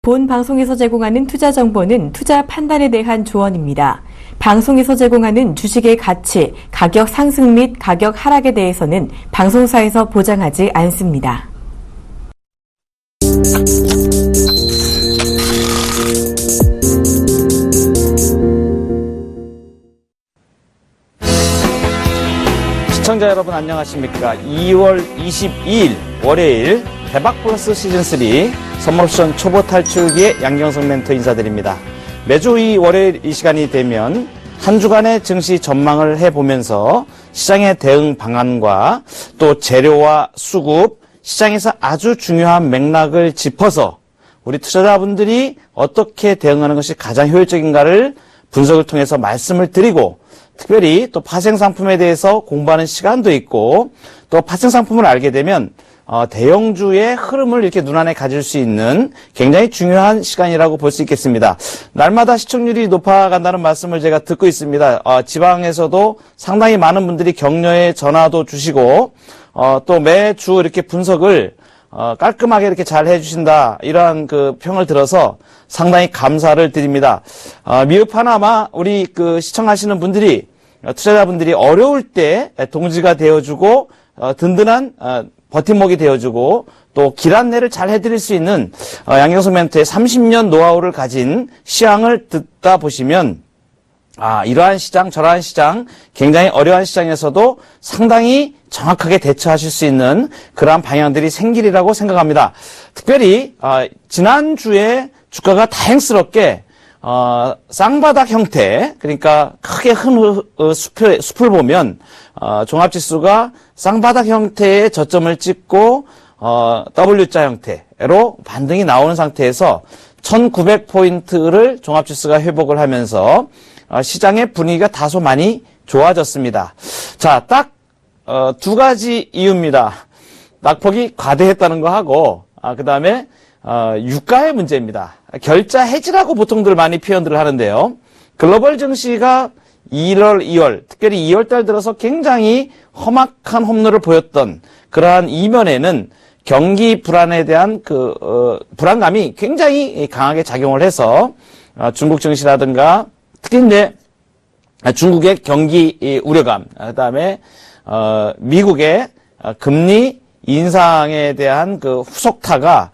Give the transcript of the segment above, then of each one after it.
본 방송에서 제공하는 투자 정보는 투자 판단에 대한 조언입니다. 방송에서 제공하는 주식의 가치, 가격 상승 및 가격 하락에 대해서는 방송사에서 보장하지 않습니다. 시청자 여러분 안녕하십니까? 2월 22일 월요일 대박플러스 시즌3 선물옵션 초보 탈출기의 양경석 멘토 인사드립니다. 매주 이 월요일 이 시간이 되면 한 주간의 증시 전망을 해보면서 시장의 대응 방안과 또 재료와 수급, 시장에서 아주 중요한 맥락을 짚어서 우리 투자자분들이 어떻게 대응하는 것이 가장 효율적인가를 분석을 통해서 말씀을 드리고 특별히 또 파생상품에 대해서 공부하는 시간도 있고 또 파생상품을 알게 되면 대형주의 흐름을 이렇게 눈안에 가질 수 있는 굉장히 중요한 시간이라고 볼 수 있겠습니다. 날마다 시청률이 높아간다는 말씀을 제가 듣고 있습니다. 지방에서도 상당히 많은 분들이 격려의 전화도 주시고 또 매주 이렇게 분석을 깔끔하게 이렇게 잘 해주신다 이러한 그 평을 들어서 상당히 감사를 드립니다. 미흡하나마 우리 그 시청하시는 분들이 투자자분들이 어려울 때 동지가 되어주고 든든한 버팀목이 되어주고 또 길 안내를 잘 해드릴 수 있는 양경석 멘토의 30년 노하우를 가진 시향을 듣다 보시면 이러한 시장 저러한 시장 굉장히 어려운 시장에서도 상당히 정확하게 대처하실 수 있는 그러한 방향들이 생기리라고 생각합니다. 특별히 지난주에 주가가 다행스럽게 쌍바닥 형태, 그러니까 크게 큰 숲을 보면 종합지수가 쌍바닥 형태의 저점을 찍고 W자 형태로 반등이 나오는 상태에서 1900포인트를 종합지수가 회복을 하면서 시장의 분위기가 다소 많이 좋아졌습니다. 자, 딱 두 가지 이유입니다. 낙폭이 과대했다는 거 하고 그 다음에 유가의 문제입니다. 결자 해지라고 보통들 많이 표현들을 하는데요. 글로벌 증시가 1월, 2월, 특별히 2월 달 들어서 굉장히 험악한 홈런을 보였던 그러한 이면에는 경기 불안에 대한 불안감이 굉장히 강하게 작용을 해서 중국 증시라든가 특히 이제 중국의 경기 우려감, 그다음에 미국의 금리 인상에 대한 그 후속타가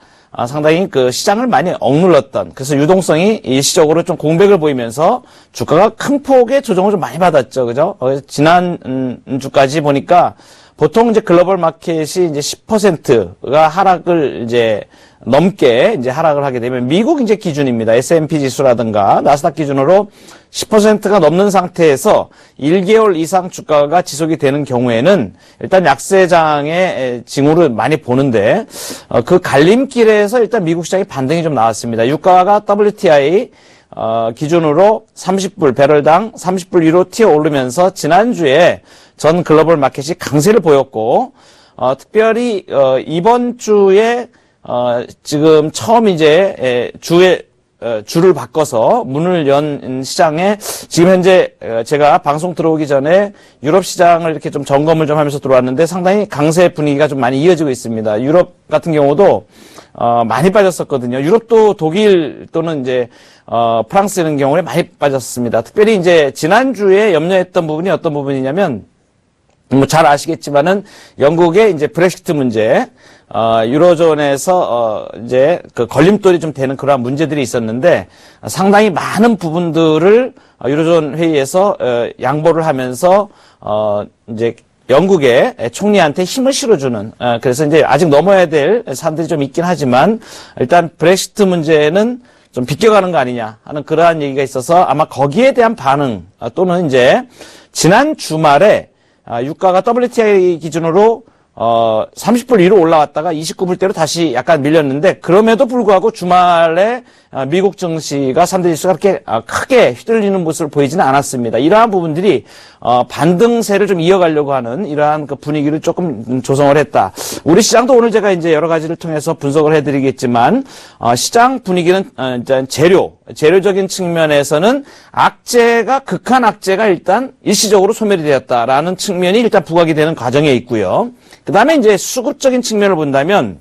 상당히 그 시장을 많이 억눌렀던, 그래서 유동성이 일시적으로 좀 공백을 보이면서 주가가 큰 폭의 조정을 좀 많이 받았죠. 그죠? 지난 주까지 보니까 보통 이제 글로벌 마켓이 이제 10%가 하락을 이제 넘게 이제 하락을 하게 되면 미국 이제 기준입니다. S&P 지수라든가 나스닥 기준으로 10%가 넘는 상태에서 1개월 이상 주가가 지속이 되는 경우에는 일단 약세장의 징후를 많이 보는데 그 갈림길에서 일단 미국 시장이 반등이 좀 나왔습니다. 유가가 WTI 기준으로 30불 배럴당 30불 위로 튀어 오르면서 지난주에 전 글로벌 마켓이 강세를 보였고 특별히 이번 주에 지금 처음 이제 줄을 바꿔서 문을 연 시장에 지금 현재 제가 방송 들어오기 전에 유럽 시장을 이렇게 좀 점검을 좀 하면서 들어왔는데 상당히 강세 분위기가 좀 많이 이어지고 있습니다. 유럽 같은 경우도 많이 빠졌었거든요. 유럽도 독일 또는 이제 프랑스 이런 경우에 많이 빠졌습니다. 특별히 이제 지난주에 염려했던 부분이 어떤 부분이냐면 뭐 잘 아시겠지만은 영국의 이제 브렉시트 문제, 유로존에서 이제 그 걸림돌이 좀 되는 그러한 문제들이 있었는데 상당히 많은 부분들을 유로존 회의에서 양보를 하면서 이제 영국의 총리한테 힘을 실어주는, 그래서 이제 아직 넘어야 될 산들이 좀 있긴 하지만 일단 브렉시트 문제는 좀 비껴가는 거 아니냐 하는 그러한 얘기가 있어서 아마 거기에 대한 반응 또는 이제 지난 주말에 유가가 WTI 기준으로 30불 위로 올라왔다가 29불대로 다시 약간 밀렸는데 그럼에도 불구하고 주말에 미국 증시가 3대 지수가 그렇게 크게 휘둘리는 모습을 보이지는 않았습니다. 이러한 부분들이 반등세를 좀 이어가려고 하는 이러한 그 분위기를 조금 조성을 했다. 우리 시장도 오늘 제가 이제 여러 가지를 통해서 분석을 해드리겠지만 시장 분위기는 일단 재료적인 측면에서는 극한 악재가 일단 일시적으로 소멸이 되었다라는 측면이 일단 부각이 되는 과정에 있고요. 그 다음에 이제 수급적인 측면을 본다면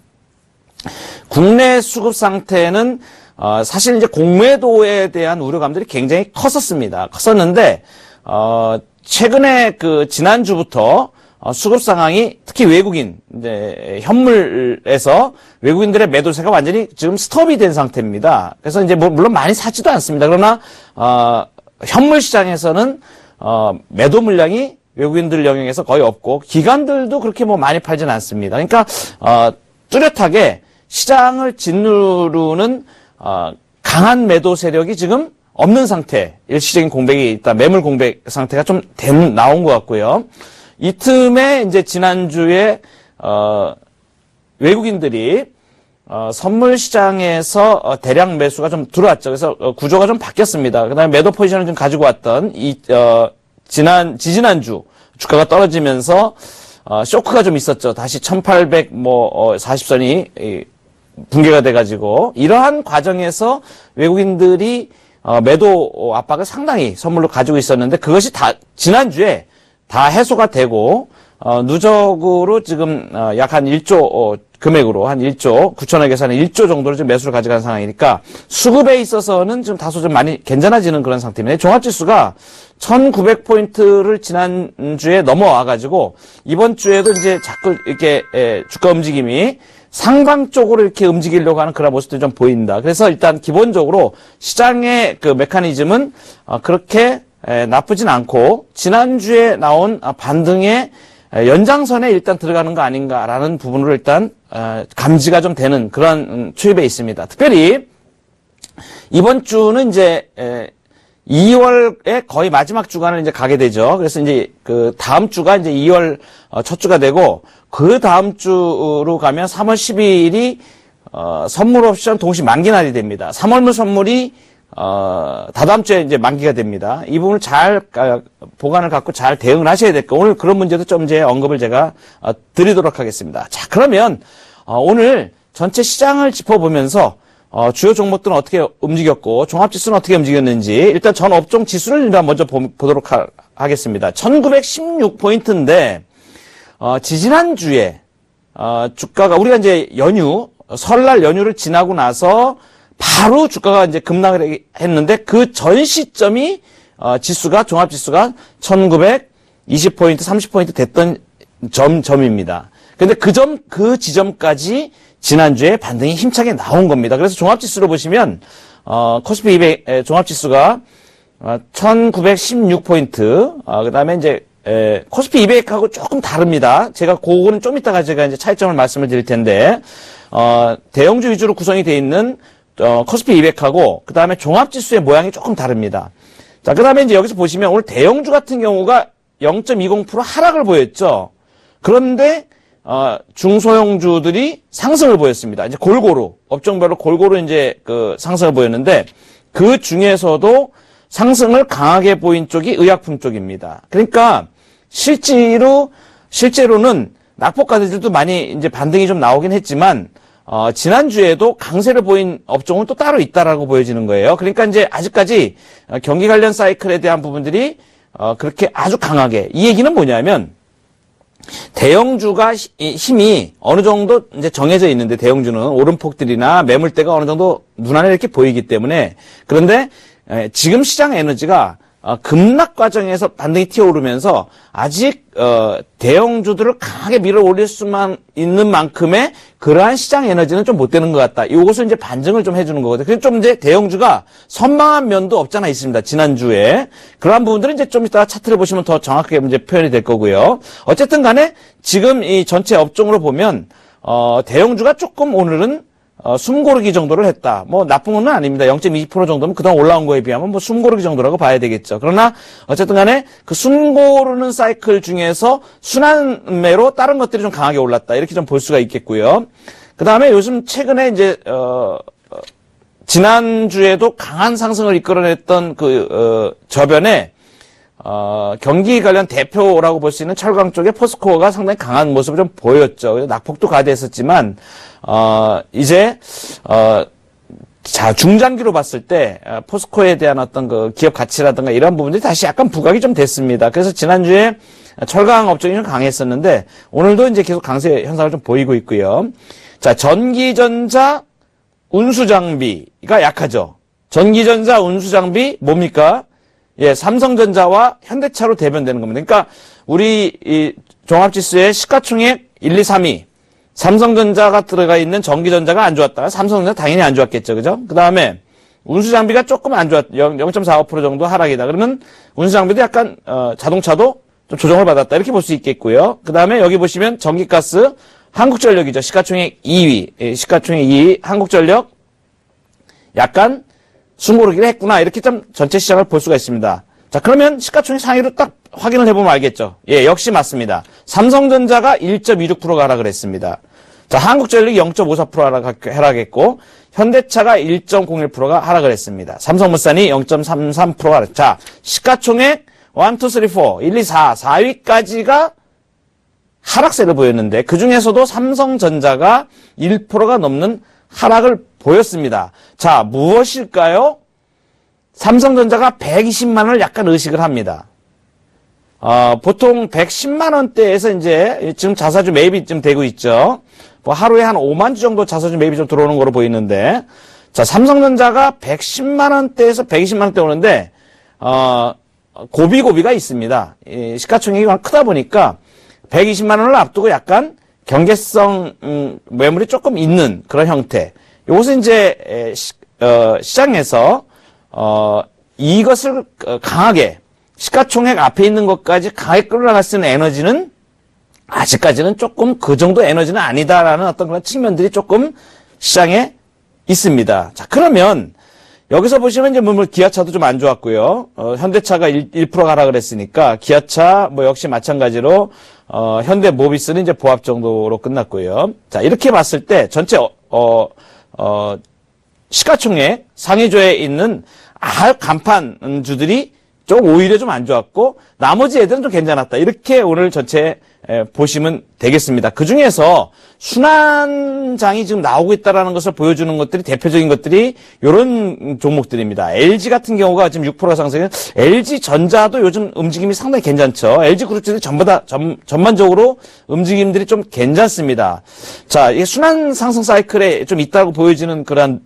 국내 수급 상태는 사실 이제 공매도에 대한 우려감들이 굉장히 컸었는데, 최근에 그 지난주부터 수급 상황이 특히 외국인, 이제 현물에서 외국인들의 매도세가 완전히 지금 스톱이 된 상태입니다. 그래서 이제 물론 많이 사지도 않습니다. 그러나, 현물 시장에서는, 매도 물량이 외국인들 영역에서 거의 없고, 기관들도 그렇게 뭐 많이 팔진 않습니다. 그러니까, 뚜렷하게 시장을 짓누르는, 강한 매도 세력이 지금 없는 상태, 일시적인 공백이 있다, 매물 공백 상태가 좀 나온 것 같고요. 이 틈에 이제 지난주에, 외국인들이, 선물 시장에서 대량 매수가 좀 들어왔죠. 그래서 구조가 좀 바뀌었습니다. 그 다음에 매도 포지션을 좀 가지고 왔던 지지난주 주가가 떨어지면서, 쇼크가 좀 있었죠. 다시 1840선이 붕괴가 돼가지고, 이러한 과정에서 외국인들이 매도 압박을 상당히 선물로 가지고 있었는데, 그것이 다 지난주에 다 해소가 되고, 누적으로 지금 약 한 1조 금액으로 한 1조 9천억에서 한 1조 정도로 지금 매수를 가져간 상황이니까, 수급에 있어서는 좀 다소 좀 많이 괜찮아지는 그런 상태입니다. 종합지수가 1900포인트를 지난주에 넘어와가지고, 이번 주에도 이제 자꾸 이렇게 주가 움직임이 상방 쪽으로 이렇게 움직이려고 하는 그런 모습도 좀 보인다. 그래서 일단 기본적으로 시장의 그 메커니즘은 그렇게 나쁘진 않고, 지난주에 나온 반등의 연장선에 일단 들어가는 거 아닌가라는 부분으로 일단 감지가 좀 되는 그런 추입에 있습니다. 특별히 이번 주는 이제 2월에 거의 마지막 주간을 이제 가게 되죠. 그래서 이제 그 다음 주가 이제 2월 첫 주가 되고, 그 다음 주로 가면 3월 12일이 선물 옵션 동시 만기 날이 됩니다. 3월물 선물이 다다음 주에 이제 만기가 됩니다. 이 부분을 잘 보관을 갖고 잘 대응을 하셔야 될 거. 오늘 그런 문제도 좀 이제 언급을 제가 드리도록 하겠습니다. 자, 그러면 오늘 전체 시장을 짚어보면서 주요 종목들은 어떻게 움직였고 종합지수는 어떻게 움직였는지, 일단 전 업종 지수를 일단 먼저 보도록 하겠습니다. 1916포인트인데 지지난주에 주가가, 우리가 이제 설날 연휴를 지나고 나서 바로 주가가 이제 급락을 했는데, 그 전 시점이 지수가, 종합지수가 1920포인트, 30포인트 됐던 점입니다. 근데 그 지점까지 지난주에 반등이 힘차게 나온 겁니다. 그래서 종합지수로 보시면 코스피 200 종합지수가 1916포인트, 그다음에 이제 코스피 200하고 조금 다릅니다. 제가 그거는 좀 이따가 제가 이제 차이점을 말씀을 드릴 텐데, 대형주 위주로 구성이 되어 있는 코스피 200하고 그다음에 종합지수의 모양이 조금 다릅니다. 자, 그다음에 이제 여기서 보시면 오늘 대형주 같은 경우가 0.20% 하락을 보였죠. 그런데 중소형주들이 상승을 보였습니다. 이제 골고루 업종별로 골고루 이제 그 상승을 보였는데, 그 중에서도 상승을 강하게 보인 쪽이 의약품 쪽입니다. 그러니까 실제로는 낙폭가들도 많이 이제 반등이 좀 나오긴 했지만, 지난주에도 강세를 보인 업종은 또 따로 있다라고 보여지는 거예요. 그러니까 이제 아직까지 경기 관련 사이클에 대한 부분들이 그렇게 아주 강하게, 이 얘기는 뭐냐면, 대형주가 힘이 어느 정도 이제 정해져 있는데, 대형주는 오름폭들이나 매물대가 어느 정도 눈안에 이렇게 보이기 때문에, 그런데 지금 시장 에너지가 급락 과정에서 반등이 튀어오르면서 아직 대형주들을 강하게 밀어올릴 수만 있는 만큼의 그러한 시장 에너지는 좀 못 되는 것 같다. 이것을 이제 반증을 좀 해주는 거거든요. 그래서 좀 이제 대형주가 선방한 면도 없잖아 있습니다. 지난주에. 그러한 부분들은 이제 좀 이따 차트를 보시면 더 정확하게 이제 표현이 될 거고요. 어쨌든 간에 지금 이 전체 업종으로 보면 대형주가 조금 오늘은 숨고르기 정도를 했다. 뭐 나쁜 건 아닙니다. 0.20% 정도면 그동안 올라온 거에 비하면 뭐 숨고르기 정도라고 봐야 되겠죠. 그러나 어쨌든 간에 그 숨고르는 사이클 중에서 순환매로 다른 것들이 좀 강하게 올랐다. 이렇게 좀 볼 수가 있겠고요. 그 다음에 요즘 최근에 이제 지난주에도 강한 상승을 이끌어냈던 저변에 경기 관련 대표라고 볼 수 있는 철강 쪽의 포스코가 상당히 강한 모습을 좀 보였죠. 낙폭도 가드했었지만, 이제, 중장기로 봤을 때, 포스코에 대한 어떤 그 기업 가치라든가 이런 부분들이 다시 약간 부각이 좀 됐습니다. 그래서 지난주에 철강 업종이 좀 강했었는데, 오늘도 이제 계속 강세 현상을 좀 보이고 있고요. 자, 전기전자, 운수장비가 약하죠. 전기전자, 운수장비 뭡니까? 예, 삼성전자와 현대차로 대변되는 겁니다. 그러니까 우리 이 종합지수의 시가총액 1, 2, 3위. 삼성전자가 들어가 있는 전기전자가 안 좋았다. 삼성전자 당연히 안 좋았겠죠. 그죠? 그 다음에 운수장비가 조금 안 좋았, 0.45% 정도 하락이다. 그러면 운수장비도 약간, 자동차도 좀 조정을 받았다. 이렇게 볼 수 있겠고요. 그 다음에 여기 보시면 전기가스, 한국전력이죠. 시가총액 2위. 예, 시가총액 2위. 한국전력 약간 숨고르기를 했구나. 이렇게 좀 전체 시장을 볼 수가 있습니다. 자, 그러면 시가총액 상위로 딱 확인을 해보면 알겠죠. 예, 역시 맞습니다. 삼성전자가 1.26%가 하락을 했습니다. 자, 한국전력이 0.54% 하락했고, 현대차가 1.01%가 하락을 했습니다. 삼성물산이 0.33%가 하락. 자, 시가총액 1, 2, 3, 4, 1, 2, 4, 4위까지가 하락세를 보였는데, 그 중에서도 삼성전자가 1%가 넘는 하락을 보였습니다. 자, 무엇일까요? 삼성전자가 120만 원을 약간 의식을 합니다. 보통 110만 원대에서 이제 지금 자사주 매입이 좀 되고 있죠. 뭐 하루에 한 5만 주 정도 자사주 매입이 좀 들어오는 거로 보이는데, 자, 삼성전자가 110만 원대에서 120만 원대 오는데, 고비가 있습니다. 시가총액이 크다 보니까 120만 원을 앞두고 약간 경계성 매물이 조금 있는 그런 형태. 이것은 이제 시장에서 이것을 강하게 시가총액 앞에 있는 것까지 강하게 끌어나갈 수 있는 에너지는 아직까지는 조금 그 정도 에너지는 아니다라는 어떤 그런 측면들이 조금 시장에 있습니다. 자, 그러면 여기서 보시면 이제 뭐 기아차도 좀 안 좋았고요. 현대차가 1%가 하락을 했으니까 기아차 뭐 역시 마찬가지로 현대모비스는 이제 보합 정도로 끝났고요. 자, 이렇게 봤을 때 전체 시가총액 상위조에 있는 간판주들이 좀 오히려 좀 안 좋았고 나머지 애들은 좀 괜찮았다. 이렇게 오늘 전체 보시면 되겠습니다. 그 중에서 순환장이 지금 나오고 있다는 것을 보여주는 것들이 대표적인 것들이 이런 종목들입니다. LG 같은 경우가 지금 6%가 상승해. LG전자도 요즘 움직임이 상당히 괜찮죠. LG그룹들이 전반적으로 움직임들이 좀 괜찮습니다. 자, 이게 순환 상승 사이클에 좀 있다고 보여지는 그런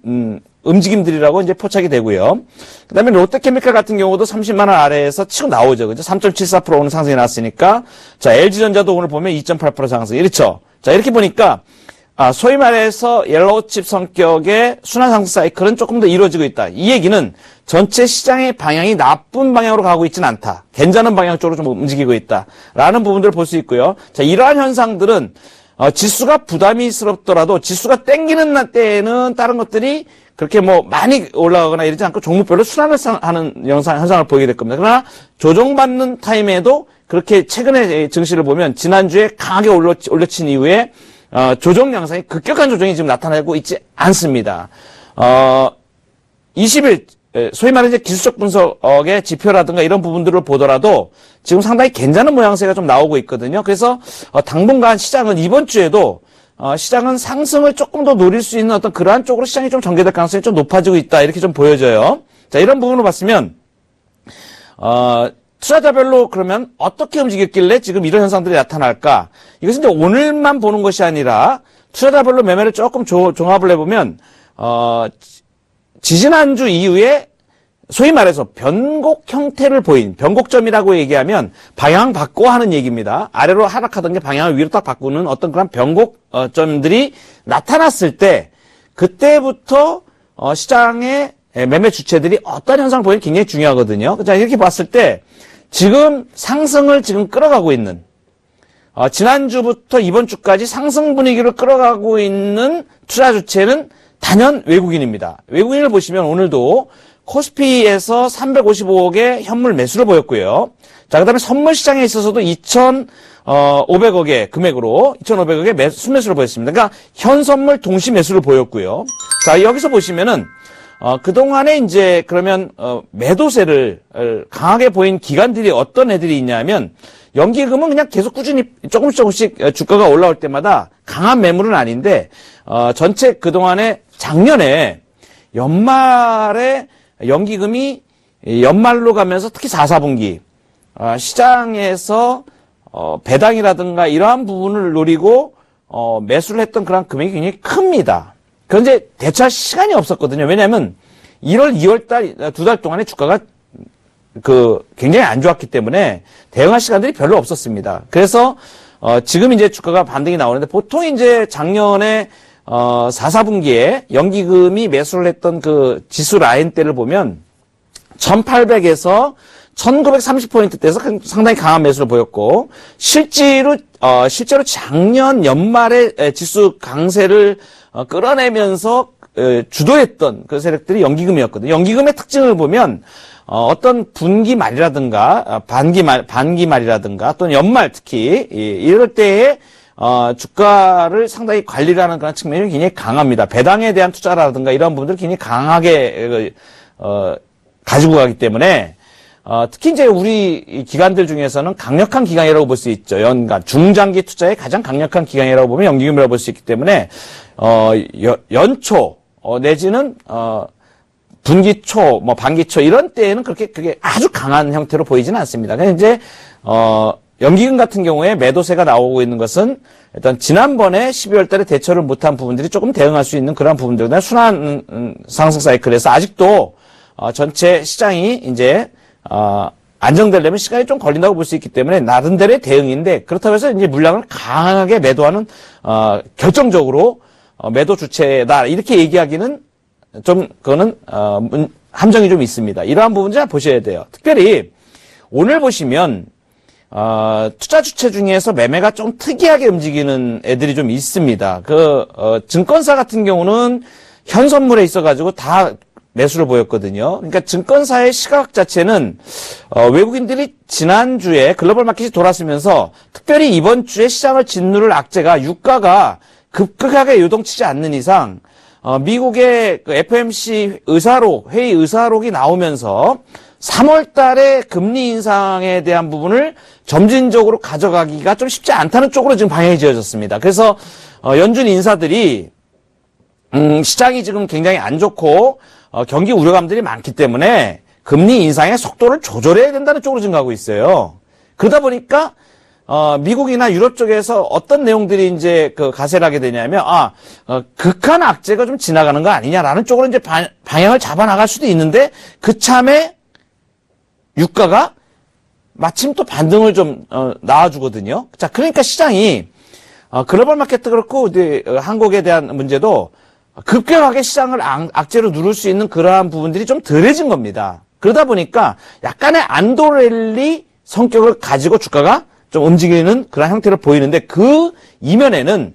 움직임들이라고 이제 포착이 되고요. 그 다음에 롯데케미칼 같은 경우도 30만 원 아래에서 치고 나오죠. 그죠? 3.74% 오늘 상승이 났으니까. 자, LG전자도 오늘 보면 2.8% 상승. 이렇죠. 자, 이렇게 보니까, 소위 말해서 옐로우칩 성격의 순환 상승 사이클은 조금 더 이루어지고 있다. 이 얘기는 전체 시장의 방향이 나쁜 방향으로 가고 있지는 않다. 괜찮은 방향 쪽으로 좀 움직이고 있다. 라는 부분들을 볼 수 있고요. 자, 이러한 현상들은, 지수가 부담스럽더라도 지수가 땡기는 때에는 다른 것들이 그렇게 뭐 많이 올라가거나 이러지 않고 종목별로 순환을 하는 현상을 보이게 될 겁니다. 그러나 조정받는 타임에도 그렇게 최근에 증시를 보면 지난주에 강하게 올려친 이후에 조정 양상이 급격한 조정이 지금 나타나고 있지 않습니다. 20일 소위 말해 이제 기술적 분석의 지표라든가 이런 부분들을 보더라도 지금 상당히 괜찮은 모양새가 좀 나오고 있거든요. 그래서 당분간 시장은 이번 주에도 시장은 상승을 조금 더 노릴 수 있는 어떤 그러한 쪽으로 시장이 좀 전개될 가능성이 좀 높아지고 있다. 이렇게 좀 보여져요. 자, 이런 부분을 봤으면, 투자자별로 그러면 어떻게 움직였길래 지금 이런 현상들이 나타날까? 이것은 이제 오늘만 보는 것이 아니라 투자자별로 매매를 조금 종합을 해보면, 지지난주 이후에 소위 말해서 변곡 형태를 보인, 변곡점이라고 얘기하면 방향 바꿔 하는 얘기입니다. 아래로 하락하던 게 방향을 위로 딱 바꾸는 어떤 그런 변곡점들이 나타났을 때, 그때부터 시장의 매매 주체들이 어떤 현상을 보이는 게 굉장히 중요하거든요. 자, 이렇게 봤을 때, 지금 상승을 지금 끌어가고 있는, 지난주부터 이번 주까지 상승 분위기를 끌어가고 있는 투자 주체는 단연 외국인입니다. 외국인을 보시면 오늘도 코스피에서 355억의 현물 매수를 보였고요. 자, 그 다음에 선물 시장에 있어서도 2,500억의 금액으로 2,500억의 순매수를 보였습니다. 그러니까 현선물 동시 매수를 보였고요. 자, 여기서 보시면은 그동안에 이제 그러면 매도세를 강하게 보인 기관들이 어떤 애들이 있냐면 연기금은 그냥 계속 꾸준히 조금씩 주가가 올라올 때마다 강한 매물은 아닌데 전체 그동안에 작년에 연말에 연기금이 연말로 가면서 특히 4, 4분기 시장에서 배당이라든가 이러한 부분을 노리고 매수를 했던 그런 금액이 굉장히 큽니다. 그건 이제 대처할 시간이 없었거든요. 왜냐하면 1월, 2월 달, 2달 동안에 주가가 굉장히 안 좋았기 때문에 대응할 시간들이 별로 없었습니다. 그래서, 지금 이제 주가가 반등이 나오는데 보통 이제 작년에, 4, 4분기에 연기금이 매수를 했던 그 지수 라인대를 보면 1800에서 1930포인트대에서 상당히 강한 매수를 보였고, 실제로 작년 연말에 지수 강세를 끌어내면서 주도했던 그 세력들이 연기금이었거든요. 연기금의 특징을 보면 어떤 분기 말이라든가 반기 말이라든가 또는 연말 특히 이럴 때에 주가를 상당히 관리를 하는 그런 측면이 굉장히 강합니다. 배당에 대한 투자라든가 이런 부분들을 굉장히 강하게 가지고 가기 때문에 특히 이제 우리 기관들 중에서는 강력한 기관이라고 볼 수 있죠. 연간 중장기 투자에 가장 강력한 기관이라고 보면 연기금이라고 볼 수 있기 때문에 연초 내지는 분기 초, 반기 초 이런 때에는 그게 아주 강한 형태로 보이지는 않습니다. 그냥 이제 연기금 같은 경우에 매도세가 나오고 있는 것은 일단 지난번에 12월 달에 대처를 못한 부분들이 조금 대응할 수 있는 그런 부분들은 순환 상승 사이클에서 아직도 전체 시장이 이제 안정되려면 시간이 좀 걸린다고 볼 수 있기 때문에 나름대로의 대응인데, 그렇다고 해서 이제 물량을 강하게 매도하는 결정적으로 매도 주체다 이렇게 얘기하기는 좀 그거는 함정이 좀 있습니다. 이러한 부분 잘 보셔야 돼요. 특별히 오늘 보시면 투자 주체 중에서 매매가 좀 특이하게 움직이는 애들이 좀 있습니다. 증권사 같은 경우는 현선물에 있어가지고 다 매수를 보였거든요. 그러니까 증권사의 시각 자체는 외국인들이 지난주에 글로벌 마켓이 돌았으면서 특별히 이번 주에 시장을 짓누를 악재가 유가가 급격하게 요동치지 않는 이상 미국의 그 FOMC 회의 의사록이 나오면서 3월 달에 금리 인상에 대한 부분을 점진적으로 가져가기가 좀 쉽지 않다는 쪽으로 지금 방향이 지어졌습니다. 그래서 연준 인사들이 시장이 지금 굉장히 안 좋고 경기 우려감들이 많기 때문에 금리 인상의 속도를 조절해야 된다는 쪽으로 지금 가고 있어요. 그러다 보니까 미국이나 유럽 쪽에서 어떤 내용들이 이제 가세를 하게 되냐면 극한 악재가 좀 지나가는 거 아니냐라는 쪽으로 이제 방향을 잡아 나갈 수도 있는데, 그참에 유가가 마침 또 반등을 좀 나와주거든요. 자, 그러니까 시장이 글로벌 마켓도 그렇고 이제 한국에 대한 문제도 급격하게 시장을 악재로 누를 수 있는 그러한 부분들이 좀 덜해진 겁니다. 그러다 보니까 약간의 안도랠리 성격을 가지고 주가가 좀 움직이는 그런 형태를 보이는데, 그 이면에는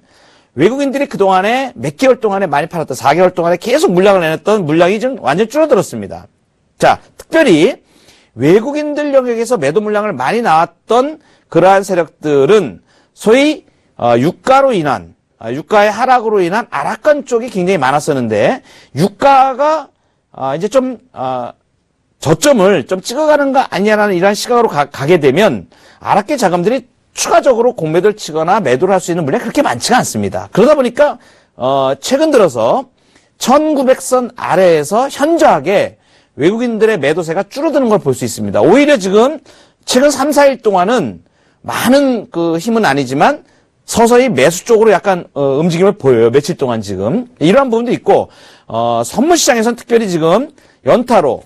외국인들이 그동안에 몇 개월 동안에 많이 팔았던 4개월 동안에 계속 물량을 내놨던 물량이 좀 완전히 줄어들었습니다. 자, 특별히 외국인들 영역에서 매도 물량을 많이 나왔던 그러한 세력들은 소위 유가의 하락으로 인한 아락관 쪽이 굉장히 많았었는데, 유가가 이제 좀 저점을 좀 찍어가는 거 아니냐라는 이러한 시각으로 가게 되면 아락계 자금들이 추가적으로 공매도를 치거나 매도를 할 수 있는 물량이 그렇게 많지가 않습니다. 그러다 보니까 최근 들어서 1900선 아래에서 현저하게 외국인들의 매도세가 줄어드는 걸 볼 수 있습니다. 오히려 지금 최근 3, 4일 동안은 많은 힘은 아니지만 서서히 매수 쪽으로 약간 움직임을 보여요. 며칠 동안 지금 이러한 부분도 있고, 선물 시장에서는 특별히 지금 연타로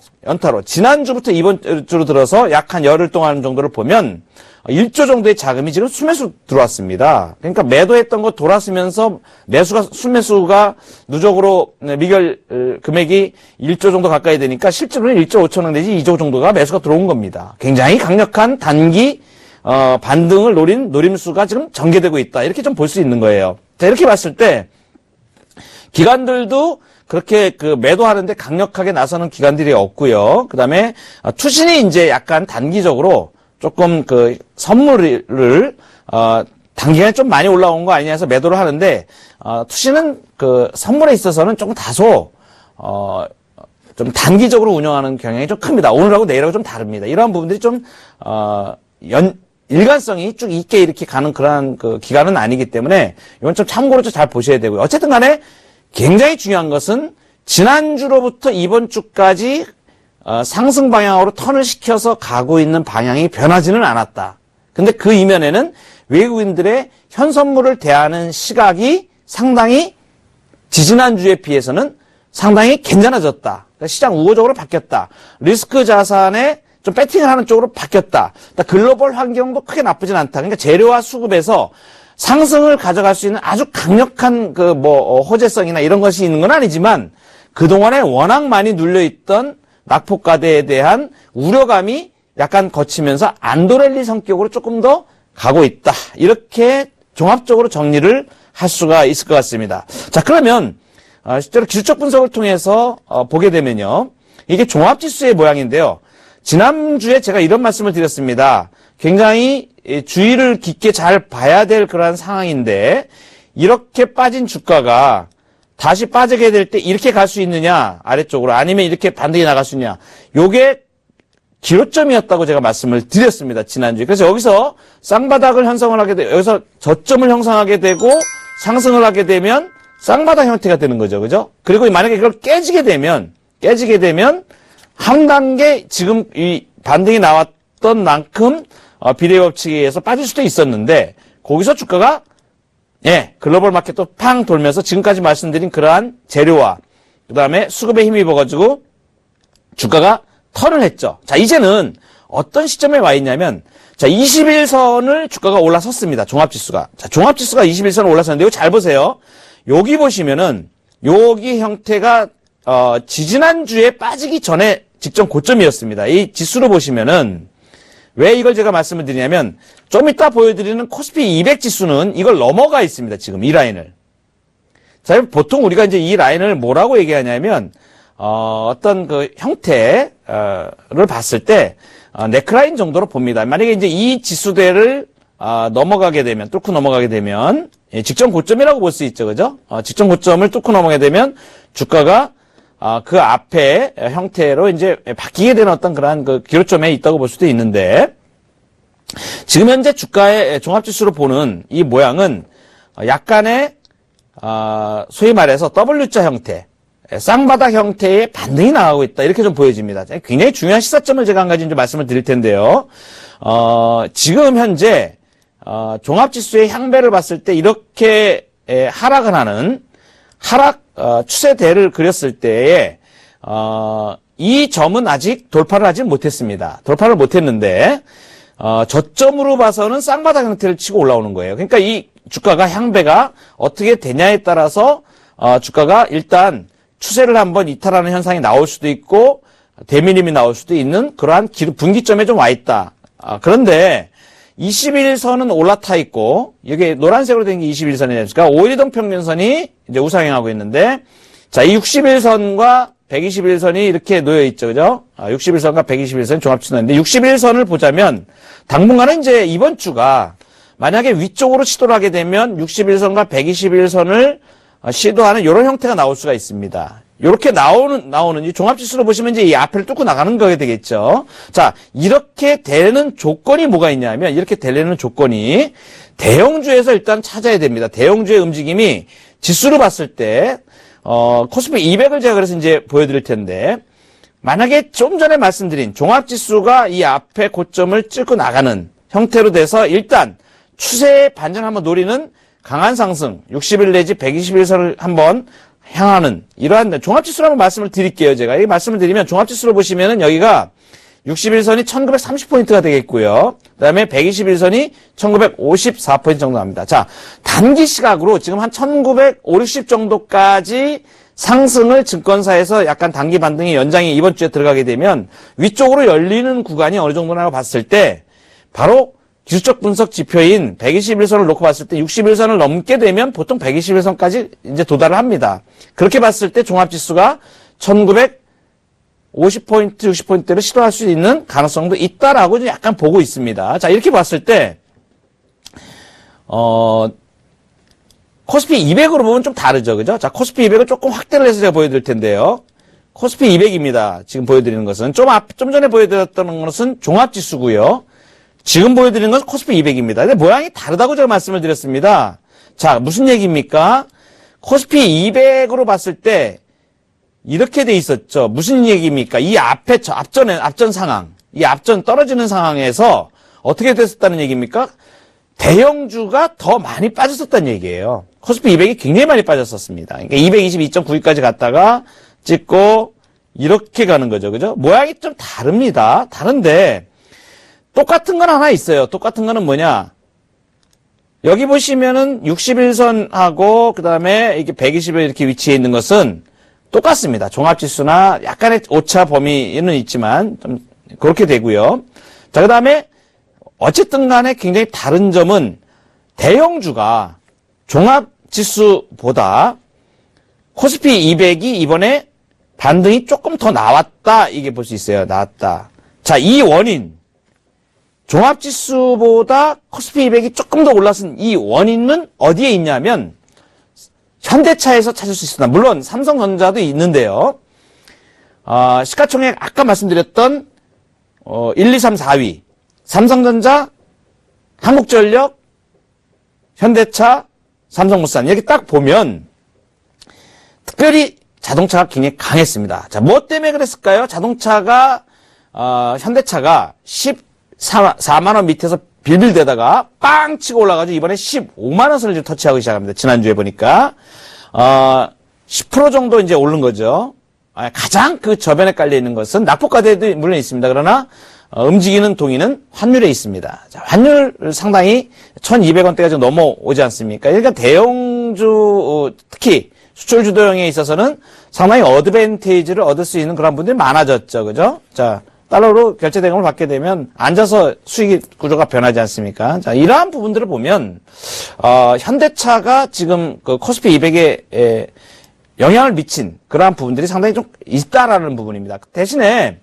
지난주부터 이번 주로 들어서 약 한 열흘 동안 정도를 보면 1조 정도의 자금이 지금 수매수 들어왔습니다. 그러니까 매도했던 거 돌았으면서 수매수가 누적으로 미결 금액이 1조 정도 가까이 되니까 실제로는 1조 5천억 내지 2조 정도가 매수가 들어온 겁니다. 굉장히 강력한 단기 반등을 노린 노림수가 지금 전개되고 있다, 이렇게 좀 볼 수 있는 거예요. 자, 이렇게 봤을 때 기관들도 그렇게 매도하는데 강력하게 나서는 기관들이 없고요. 그 다음에 투신이 이제 약간 단기적으로 조금 선물을 단기간에 좀 많이 올라온 거 아니냐 해서 매도를 하는데, 투신은 선물에 있어서는 조금 다소 좀 단기적으로 운영하는 경향이 좀 큽니다. 오늘하고 내일하고 좀 다릅니다. 이러한 부분들이 좀 일관성이 쭉 있게 이렇게 가는 그러한 기간은 아니기 때문에 이건 좀 참고로 좀 잘 보셔야 되고요. 어쨌든 간에 굉장히 중요한 것은 지난주로부터 이번 주까지 상승 방향으로 턴을 시켜서 가고 있는 방향이 변하지는 않았다. 근데 그 이면에는 외국인들의 현선물을 대하는 시각이 상당히 지지난주에 비해서는 상당히 괜찮아졌다. 그러니까 시장 우호적으로 바뀌었다. 리스크 자산에 좀 배팅을 하는 쪽으로 바뀌었다. 그러니까 글로벌 환경도 크게 나쁘진 않다. 그러니까 재료와 수급에서 상승을 가져갈 수 있는 아주 강력한 호재성이나 이런 것이 있는 건 아니지만 그동안에 워낙 많이 눌려있던 낙폭과대에 대한 우려감이 약간 거치면서 안도랠리 성격으로 조금 더 가고 있다. 이렇게 종합적으로 정리를 할 수가 있을 것 같습니다. 자, 그러면 실제로 기술적 분석을 통해서 보게 되면요. 이게 종합지수의 모양인데요. 지난주에 제가 이런 말씀을 드렸습니다. 굉장히 주의를 깊게 잘 봐야 될 그런 상황인데 이렇게 빠진 주가가 다시 빠지게 될 때 이렇게 갈 수 있느냐 아래쪽으로 아니면 이렇게 반등이 나갈 수 있느냐 요게 기로점이었다고 제가 말씀을 드렸습니다. 지난주에. 그래서 여기서 쌍바닥을 형성을 하게 되고 여기서 저점을 형성하게 되고 상승을 하게 되면 쌍바닥 형태가 되는 거죠. 그죠? 그리고 만약에 그걸 깨지게 되면 한 단계 지금 이 반등이 나왔던 만큼 비례 법칙에 의해서 빠질 수도 있었는데 거기서 주가가 글로벌 마켓도 팡 돌면서 지금까지 말씀드린 그러한 재료와 그다음에 수급에 힘입어가지고 주가가 턴을 했죠. 자, 이제는 어떤 시점에 와 있냐면 자, 21선을 주가가 올라섰습니다. 종합지수가. 자, 종합지수가 21선을 올라섰는데 이거 잘 보세요. 여기 보시면은 여기 형태가 지지난주에 빠지기 전에 직전 고점이었습니다. 이 지수로 보시면은 왜 이걸 제가 말씀을 드리냐면 좀 이따 보여드리는 코스피 200 지수는 이걸 넘어가 있습니다. 지금 이 라인을. 자, 보통 우리가 이제 이 라인을 뭐라고 얘기하냐면 어떤 그 형태를 봤을 때 네크라인 정도로 봅니다. 만약에 이제 이 지수대를 넘어가게 되면 뚫고 넘어가게 되면 직전 고점이라고 볼 수 있죠. 그죠? 직전 고점을 뚫고 넘어가게 되면 주가가 그 앞에 형태로 이제 바뀌게 되는 어떤 그러한 그 기로점에 있다고 볼 수도 있는데 지금 현재 주가의 종합지수로 보는 이 모양은 약간의 소위 말해서 W자 형태, 쌍바닥 형태의 반등이 나가고 있다. 이렇게 좀 보여집니다. 굉장히 중요한 시사점을 제가 한 가지 좀 말씀을 드릴 텐데요. 지금 현재 종합지수의 향배를 봤을 때 이렇게 하락을 하는 하락 추세대를 그렸을 때에 이 점은 아직 돌파를 하지 못했습니다. 돌파를 못했는데 저점으로 봐서는 쌍바닥 형태를 치고 올라오는 거예요. 그러니까 이 주가가 향배가 어떻게 되냐에 따라서 주가가 일단 추세를 한번 이탈하는 현상이 나올 수도 있고 대미림이 나올 수도 있는 그러한 분기점에 좀 와 있다. 그런데 21선은 올라타 있고 여기 노란색으로 된 게 21선이니까 5일이동 평균선이 이제 우상향하고 있는데 자, 이 61선과 121선이 이렇게 놓여 있죠. 그죠? 61선과 121선 종합지수인데 61선을 보자면 당분간은 이제 이번 주가 만약에 위쪽으로 시도를 하게 되면 61선과 121선을 시도하는 이런 형태가 나올 수가 있습니다. 이렇게 나오는 이 종합지수로 보시면 이제 이 앞을 뚫고 나가는 거게 되겠죠. 자, 이렇게 되는 조건이 뭐가 있냐면 이렇게 되려는 조건이 대형주에서 일단 찾아야 됩니다. 대형주의 움직임이 지수로 봤을 때 코스피 200을 제가 그래서 이제 보여드릴 텐데 만약에 좀 전에 말씀드린 종합지수가 이 앞에 고점을 찔고 나가는 형태로 돼서 일단 추세의 반전을 한번 노리는 강한 상승 60일 내지 121선을 한번 향하는 이러한 종합지수로 한번 말씀을 드릴게요. 제가 이 말씀을 드리면 종합지수로 보시면은 여기가 61선이 1930포인트가 되겠고요. 그 다음에 121선이 1954포인트 정도 납니다. 자, 단기 시각으로 지금 한 1950 정도까지 상승을 증권사에서 약간 단기 반등의 연장이 이번 주에 들어가게 되면 위쪽으로 열리는 구간이 어느 정도나 봤을 때 바로 기술적 분석 지표인 121선을 놓고 봤을 때 61선을 넘게 되면 보통 121선까지 이제 도달을 합니다. 그렇게 봤을 때 종합지수가 1950포인트, 60포인트를 시도할 수 있는 가능성도 있다라고 약간 보고 있습니다. 자, 이렇게 봤을 때, 코스피 200으로 보면 좀 다르죠. 그죠? 자, 코스피 200을 조금 확대를 해서 제가 보여드릴 텐데요. 코스피 200입니다. 지금 보여드리는 것은. 좀 전에 보여드렸던 것은 종합지수고요. 지금 보여드리는 것은 코스피 200입니다. 근데 모양이 다르다고 제가 말씀을 드렸습니다. 자, 무슨 얘기입니까? 코스피 200으로 봤을 때 이렇게 돼 있었죠. 무슨 얘기입니까? 이 앞에 앞전 상황, 이 앞전 떨어지는 상황에서 어떻게 됐었다는 얘기입니까? 대형주가 더 많이 빠졌었다는 얘기예요. 코스피 200이 굉장히 많이 빠졌었습니다. 그러니까 222.9위까지 갔다가 찍고 이렇게 가는 거죠. 그죠? 모양이 좀 다릅니다. 다른데 똑같은 건 하나 있어요. 똑같은 거는 뭐냐? 여기 보시면은 61선하고 그다음에 이게 120에 이렇게 위치해 있는 것은 똑같습니다. 종합지수나 약간의 오차 범위는 있지만 좀 그렇게 되고요. 자, 그다음에 어쨌든 간에 굉장히 다른 점은 대형주가 종합지수보다 코스피 200이 이번에 반등이 조금 더 나왔다. 이게 볼 수 있어요. 나왔다. 자, 이 원인. 종합지수보다 코스피 200이 조금 더 올랐은 이 원인은 어디에 있냐면 현대차에서 찾을 수 있습니다. 물론 삼성전자도 있는데요. 시가총액 아까 말씀드렸던 1, 2, 3, 4위. 삼성전자, 한국전력, 현대차, 삼성물산 이렇게 딱 보면 특별히 자동차가 굉장히 강했습니다. 자, 뭐 때문에 그랬을까요? 자동차가 현대차가 14만 원 밑에서 빌빌대다가 빵 치고 올라가지고 이번에 15만 원선을 좀 터치하기 시작합니다. 지난주에 보니까 10% 정도 이제 오른 거죠. 가장 그 저변에 깔려 있는 것은 낙폭과대도 물론 있습니다. 그러나 움직이는 동의는 환율에 있습니다. 자, 환율 상당히 1,200원대가 좀 넘어오지 않습니까? 그러니까 대형주 특히 수출 주도형에 있어서는 상당히 어드밴테이지를 얻을 수 있는 그런 분들이 많아졌죠. 그죠? 자, 달러로 결제 대금을 받게 되면 앉아서 수익 구조가 변하지 않습니까? 자, 이러한 부분들을 보면 현대차가 지금 그 코스피 200에 영향을 미친 그러한 부분들이 상당히 좀 있다라는 부분입니다. 대신에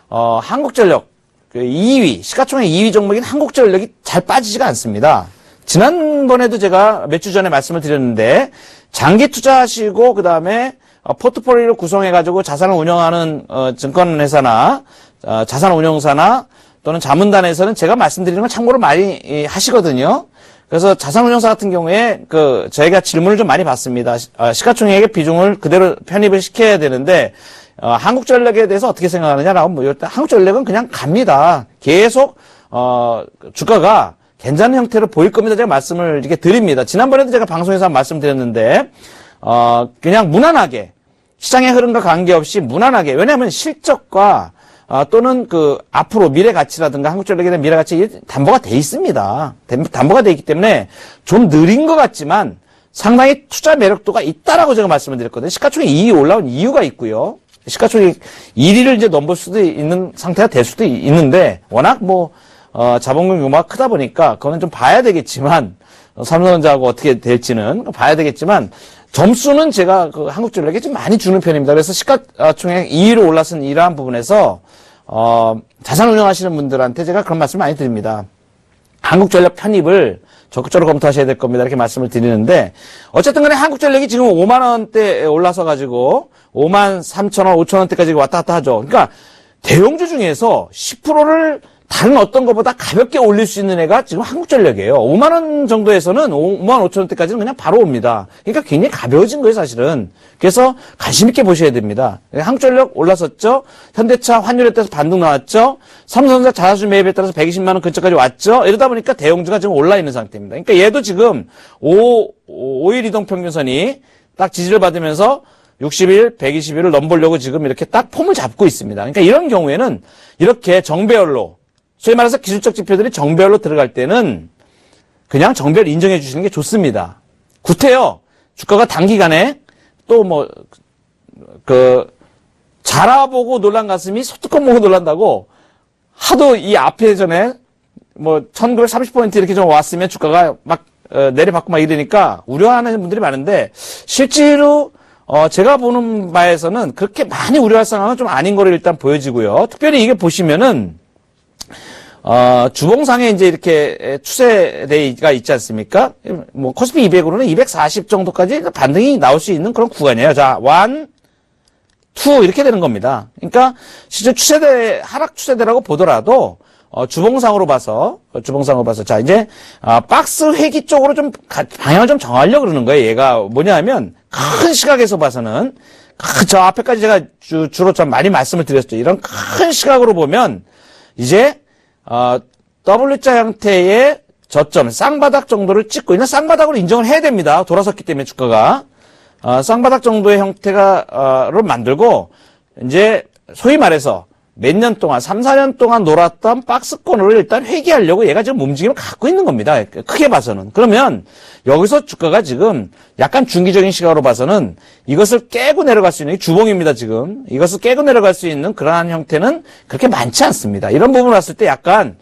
한국전력 그 2위 시가총액 2위 종목인 한국전력이 잘 빠지지가 않습니다. 지난번에도 제가 몇 주 전에 말씀을 드렸는데 장기 투자하시고 그다음에 포트폴리오를 구성해가지고 자산을 운영하는 증권회사나 자산운용사나 또는 자문단에서는 제가 말씀드리는 걸 참고로 많이 하시거든요. 그래서 자산운용사 같은 경우에 저희가 질문을 좀 많이 받습니다. 시가총액의 비중을 그대로 편입을 시켜야 되는데 한국전력에 대해서 어떻게 생각하느냐라고 뭐 일단 한국전력은 그냥 갑니다. 계속 주가가 괜찮은 형태로 보일 겁니다. 제가 말씀을 이렇게 드립니다. 지난번에도 제가 방송에서 말씀드렸는데 그냥 무난하게 시장의 흐름과 관계없이 무난하게 왜냐하면 실적과 또는 앞으로 미래 가치라든가 한국전력에 대한 미래 가치 담보가 돼 있습니다. 담보가 돼 있기 때문에 좀 느린 것 같지만 상당히 투자 매력도가 있다라고 제가 말씀을 드렸거든요. 시가총액 2위 올라온 이유가 있고요. 시가총액 1위를 이제 넘볼 수도 있는 상태가 될 수도 있는데 워낙 자본금 규모가 크다 보니까 그거는 좀 봐야 되겠지만 삼성전자하고 어떻게 될지는 봐야 되겠지만 점수는 제가 한국전력에 좀 많이 주는 편입니다. 그래서 시가총액 2위로 올랐은 이러한 부분에서 자산 운영하시는 분들한테 제가 그런 말씀을 많이 드립니다. 한국전력 편입을 적극적으로 검토하셔야 될 겁니다. 이렇게 말씀을 드리는데 어쨌든 간에 한국전력이 지금 5만 원대에 올라서 가지고 5만 3천 원, 5천 원대까지 왔다 갔다 하죠. 그러니까 대형주 중에서 10%를 다른 어떤 것보다 가볍게 올릴 수 있는 애가 지금 한국전력이에요. 5만 원 정도에서는 5만 5천 원대까지는 그냥 바로 옵니다. 그러니까 굉장히 가벼워진 거예요, 사실은. 그래서 관심 있게 보셔야 됩니다. 한국전력 올랐었죠. 현대차 환율에 따라서 반등 나왔죠. 삼성전자 자사주 매입에 따라서 120만 원 근처까지 왔죠. 이러다 보니까 대형주가 지금 올라 있는 상태입니다. 그러니까 얘도 지금 5일 이동 평균선이 딱 지지를 받으면서 60일, 120일을 넘보려고 지금 이렇게 딱 폼을 잡고 있습니다. 그러니까 이런 경우에는 이렇게 정배열로 소위 말해서 기술적 지표들이 정배열로 들어갈 때는 그냥 정배열 인정해 주시는 게 좋습니다. 구태여 주가가 단기간에 또 자라보고 놀란 가슴이 소뚜껑 보고 놀란다고 하도 이 앞에 전에 1930포인트 이렇게 좀 왔으면 주가가 막 내려받고 막 이러니까 우려하는 분들이 많은데 실제로 제가 보는 바에서는 그렇게 많이 우려할 상황은 좀 아닌 거로 일단 보여지고요. 특별히 이게 보시면은 주봉상에 이제 이렇게 추세대가 있지 않습니까? 코스피 200으로는 240 정도까지 반등이 나올 수 있는 그런 구간이에요. 자, 1, 2 이렇게 되는 겁니다. 그러니까 실제 추세대, 하락 추세대라고 보더라도 주봉상으로 봐서 자, 이제 박스 회기 쪽으로 좀 방향을 좀 정하려고 그러는 거예요. 얘가 뭐냐면 큰 시각에서 봐서는 저 앞에까지 제가 주로 좀 많이 말씀을 드렸죠. 이런 큰 시각으로 보면 이제 W자 형태의 저점, 쌍바닥 정도를 찍고 있는 쌍바닥으로 인정을 해야 됩니다. 돌아섰기 때문에 주가가. 쌍바닥 정도의 형태를 만들고, 이제, 소위 말해서 몇 년 동안, 3, 4년 동안 놀았던 박스권을 일단 회귀하려고 얘가 지금 움직임을 갖고 있는 겁니다. 크게 봐서는. 그러면 여기서 주가가 지금 약간 중기적인 시각으로 봐서는 이것을 깨고 내려갈 수 있는, 주봉입니다, 지금. 이것을 깨고 내려갈 수 있는 그러한 형태는 그렇게 많지 않습니다. 이런 부분을 봤을 때 약간,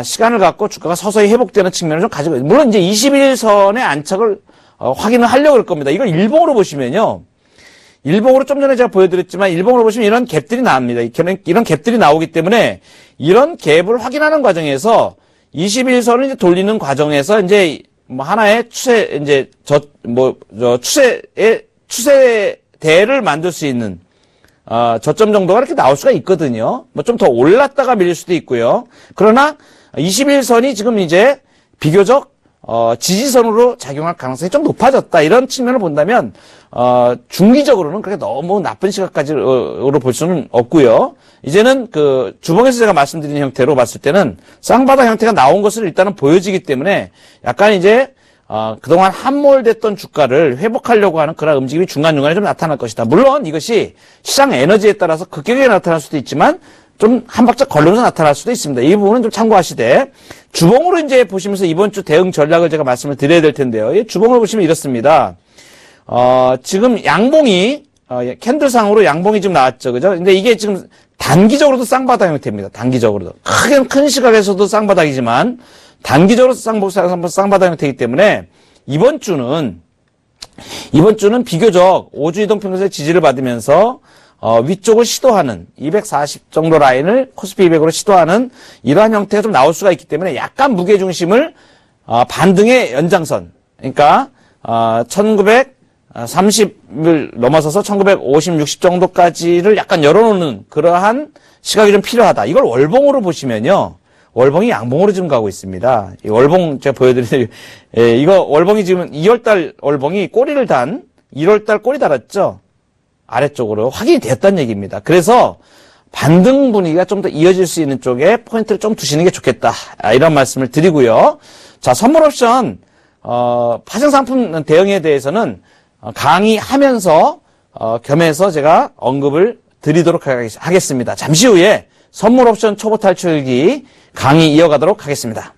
시간을 갖고 주가가 서서히 회복되는 측면을 좀 가지고, 물론 이제 21선의 안착을 확인을 하려고 할 겁니다. 이걸 일봉으로 보시면요. 일봉으로 좀 전에 제가 보여드렸지만 일봉으로 보시면 이런 갭들이 나옵니다. 이런 갭들이 나오기 때문에 이런 갭을 확인하는 과정에서 21선을 이제 돌리는 과정에서 이제 뭐 하나의 추세대를 만들 수 있는 저점 정도가 이렇게 나올 수가 있거든요. 뭐 좀 더 올랐다가 밀릴 수도 있고요. 그러나 21선이 지금 이제 비교적 지지선으로 작용할 가능성이 좀 높아졌다. 이런 측면을 본다면, 중기적으로는 그렇게 너무 나쁜 시각까지로 볼 수는 없고요. 이제는 그 주봉에서 제가 말씀드린 형태로 봤을 때는 쌍바닥 형태가 나온 것을 일단은 보여지기 때문에 약간 이제, 그동안 함몰됐던 주가를 회복하려고 하는 그런 움직임이 중간중간에 좀 나타날 것이다. 물론 이것이 시장 에너지에 따라서 급격하게 나타날 수도 있지만, 좀 한 박자 걸리면서 나타날 수도 있습니다. 이 부분은 좀 참고하시되 주봉으로 이제 보시면서 이번 주 대응 전략을 제가 말씀을 드려야 될 텐데요. 이 주봉을 보시면 이렇습니다. 지금 양봉이 캔들상으로 양봉이 지금 나왔죠, 그죠? 근데 이게 지금 단기적으로도 쌍바닥 형태입니다. 단기적으로도 큰 시각에서도 쌍바닥이지만 단기적으로 쌍바닥 형태이기 때문에 이번 주는 비교적 5주 이동평균선의 지지를 받으면서 위쪽을 시도하는 240 정도 라인을 코스피 200으로 시도하는 이러한 형태가 좀 나올 수가 있기 때문에 약간 무게중심을 반등의 연장선, 그러니까 1930을 넘어서서 1950, 60 정도까지를 약간 열어놓는 그러한 시각이 좀 필요하다. 이걸 월봉으로 보시면요. 월봉이 양봉으로 지금 가고 있습니다. 이 월봉 제가 보여드리는 이거 월봉이 지금 2월달 월봉이 꼬리를 단 1월달 꼬리 달았죠. 아래쪽으로 확인이 됐다는 얘기입니다. 그래서 반등 분위기가 좀 더 이어질 수 있는 쪽에 포인트를 좀 두시는 게 좋겠다. 이런 말씀을 드리고요. 자, 선물 옵션 파생 상품 대응에 대해서는 강의하면서 겸해서 제가 언급을 드리도록 하겠습니다. 잠시 후에 선물 옵션 초보 탈출기 강의 이어가도록 하겠습니다.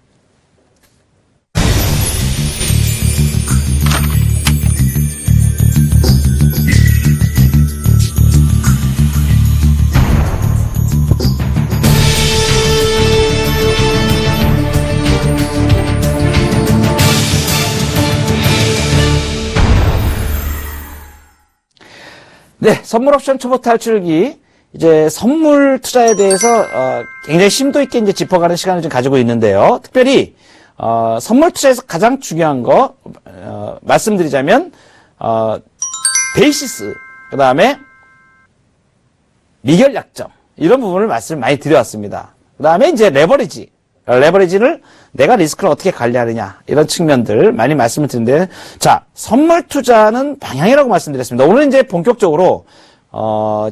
네, 선물 옵션 초보 탈출기. 이제 선물 투자에 대해서 굉장히 심도 있게 이제 짚어가는 시간을 좀 가지고 있는데요. 특별히 선물 투자에서 가장 중요한 거 말씀드리자면 베이시스, 그다음에 미결 약점 이런 부분을 말씀을 많이 드려왔습니다. 그다음에 이제 레버리지를 내가 리스크를 어떻게 관리하느냐 이런 측면들 많이 말씀을 드리는데, 자, 선물 투자는 방향이라고 말씀드렸습니다. 오늘 이제 본격적으로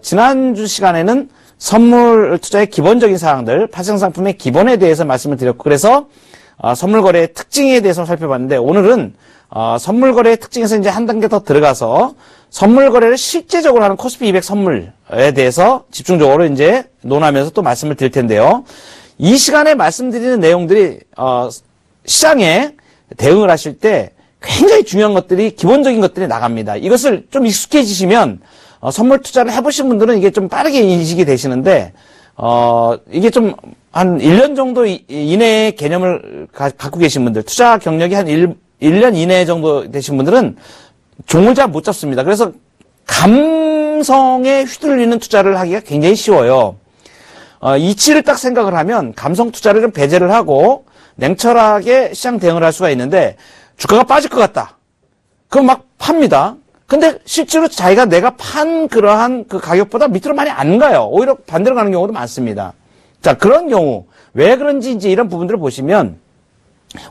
지난주 시간에는 선물 투자의 기본적인 사항들, 파생 상품의 기본에 대해서 말씀을 드렸고, 그래서 선물 거래의 특징에 대해서 살펴봤는데, 오늘은 선물 거래의 특징에서 이제 한 단계 더 들어가서 선물 거래를 실제적으로 하는 코스피 200 선물에 대해서 집중적으로 이제 논하면서 또 말씀을 드릴 텐데요. 이 시간에 말씀드리는 내용들이 시장에 대응을 하실 때 굉장히 중요한 것들이, 기본적인 것들이 나갑니다. 이것을 좀 익숙해지시면 선물 투자를 해보신 분들은 이게 좀 빠르게 인식이 되시는데, 이게 좀 한 1년 정도 이내의 개념을 갖고 계신 분들, 투자 경력이 한 1년 이내 정도 되신 분들은 종을 잘 못 잡습니다. 그래서 감성에 휘둘리는 투자를 하기가 굉장히 쉬워요. 이치를 딱 생각을 하면 감성 투자를 좀 배제를 하고 냉철하게 시장 대응을 할 수가 있는데, 주가가 빠질 것 같다. 그럼 막 팝니다. 근데 실제로 내가 판 그러한 그 가격보다 밑으로 많이 안 가요. 오히려 반대로 가는 경우도 많습니다. 자, 그런 경우 왜 그런지 이제 이런 부분들을 보시면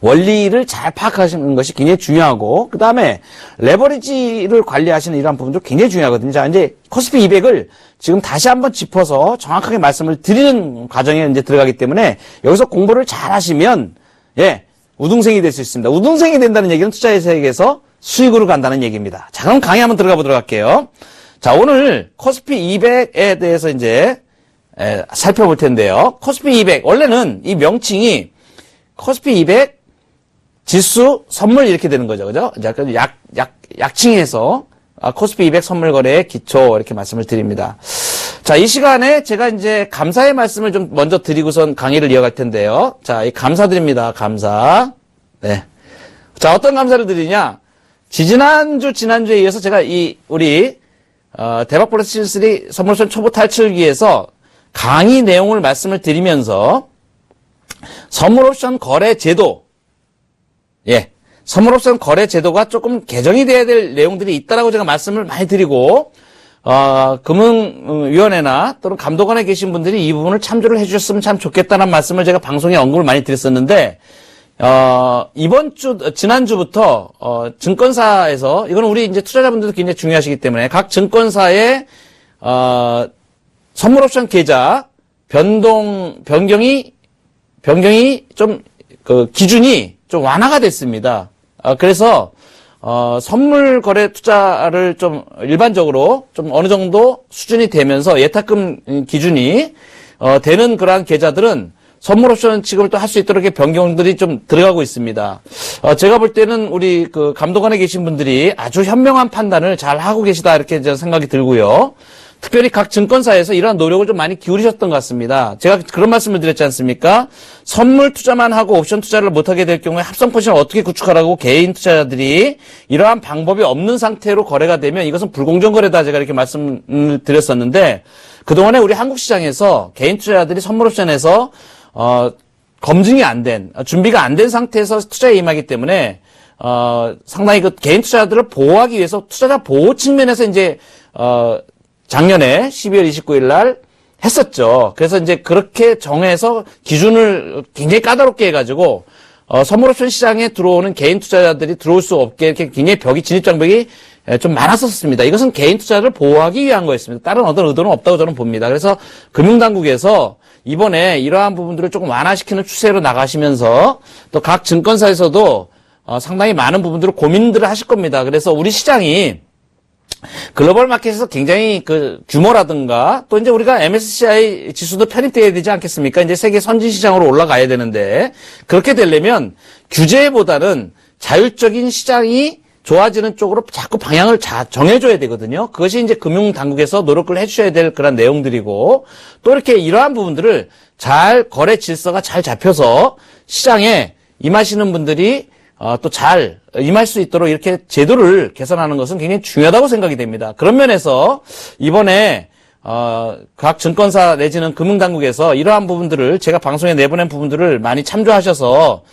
원리를 잘 파악하시는 것이 굉장히 중요하고, 그 다음에 레버리지를 관리하시는 이러한 부분도 굉장히 중요하거든요. 자, 이제 코스피 200을 지금 다시 한번 짚어서 정확하게 말씀을 드리는 과정에 이제 들어가기 때문에 여기서 공부를 잘 하시면, 예, 우등생이 될 수 있습니다. 우등생이 된다는 얘기는 투자의 세계에서 수익으로 간다는 얘기입니다. 자, 그럼 강의 한번 들어가 보도록 할게요. 자, 오늘 코스피 200에 대해서 이제 살펴볼 텐데요. 코스피 200 원래는 이 명칭이 코스피 200 지수 선물 이렇게 되는 거죠. 그죠? 약간 약칭해서 코스피 200 선물 거래의 기초 이렇게 말씀을 드립니다. 자, 이 시간에 제가 이제 감사의 말씀을 좀 먼저 드리고선 강의를 이어갈 텐데요. 자, 이 감사드립니다. 감사. 네. 자, 어떤 감사를 드리냐? 지난주에 이어서 제가 우리 대박 플러스 시즌3 선물옵션 초보 탈출기에서 강의 내용을 말씀을 드리면서 선물옵션 거래 제도, 선물옵션 거래 제도가 조금 개정이 돼야 될 내용들이 있다라고 제가 말씀을 많이 드리고, 금융위원회나 또는 감독원에 계신 분들이 이 부분을 참조를 해주셨으면 참 좋겠다는 말씀을 제가 방송에 언급을 많이 드렸었는데, 지난주부터, 증권사에서, 이건 우리 이제 투자자분들도 굉장히 중요하시기 때문에 각 증권사의, 선물옵션 계좌 변경이 좀, 기준이 좀 완화가 됐습니다. 그래서, 선물 거래 투자를 좀 일반적으로 좀 어느 정도 수준이 되면서 예탁금 기준이, 되는 그러한 계좌들은 선물옵션 취급을 또 할 수 있도록 이렇게 변경들이 좀 들어가고 있습니다. 제가 볼 때는 우리 그 감독원에 계신 분들이 아주 현명한 판단을 잘 하고 계시다 이렇게 저는 생각이 들고요. 특별히 각 증권사에서 이러한 노력을 좀 많이 기울이셨던 것 같습니다. 제가 그런 말씀을 드렸지 않습니까? 선물 투자만 하고 옵션 투자를 못하게 될 경우에 합성 포지션을 어떻게 구축하라고 개인 투자자들이 이러한 방법이 없는 상태로 거래가 되면 이것은 불공정 거래다 제가 이렇게 말씀을 드렸었는데 그동안에 우리 한국 시장에서 개인 투자자들이 선물 옵션에서 검증이 안 된, 준비가 안 된 상태에서 투자에 임하기 때문에, 상당히 그 개인 투자자들을 보호하기 위해서 투자자 보호 측면에서 이제, 작년에 12월 29일 날 했었죠. 그래서 이제 그렇게 정해서 기준을 굉장히 까다롭게 해가지고, 선물옵션 시장에 들어오는 개인 투자자들이 들어올 수 없게 이렇게 굉장히 진입장벽이 좀 많았었습니다. 이것은 개인 투자를 보호하기 위한 거였습니다. 다른 어떤 의도는 없다고 저는 봅니다. 그래서 금융당국에서 이번에 이러한 부분들을 조금 완화시키는 추세로 나가시면서 또 각 증권사에서도 상당히 많은 부분들을 고민들을 하실 겁니다. 그래서 우리 시장이 글로벌 마켓에서 굉장히 그 규모라든가 또 이제 우리가 MSCI 지수도 편입돼야 되지 않겠습니까? 이제 세계 선진 시장으로 올라가야 되는데 그렇게 되려면 규제보다는 자율적인 시장이 좋아지는 쪽으로 자꾸 방향을 정해줘야 되거든요. 그것이 이제 금융당국에서 노력을 해주셔야 될 그런 내용들이고 또 이렇게 이러한 부분들을 잘 거래 질서가 잘 잡혀서 시장에 임하시는 분들이 또 잘 임할 수 있도록 이렇게 제도를 개선하는 것은 굉장히 중요하다고 생각이 됩니다. 그런 면에서 이번에 각 증권사 내지는 금융당국에서 이러한 부분들을 제가 방송에 내보낸 부분들을 많이 참조하셔서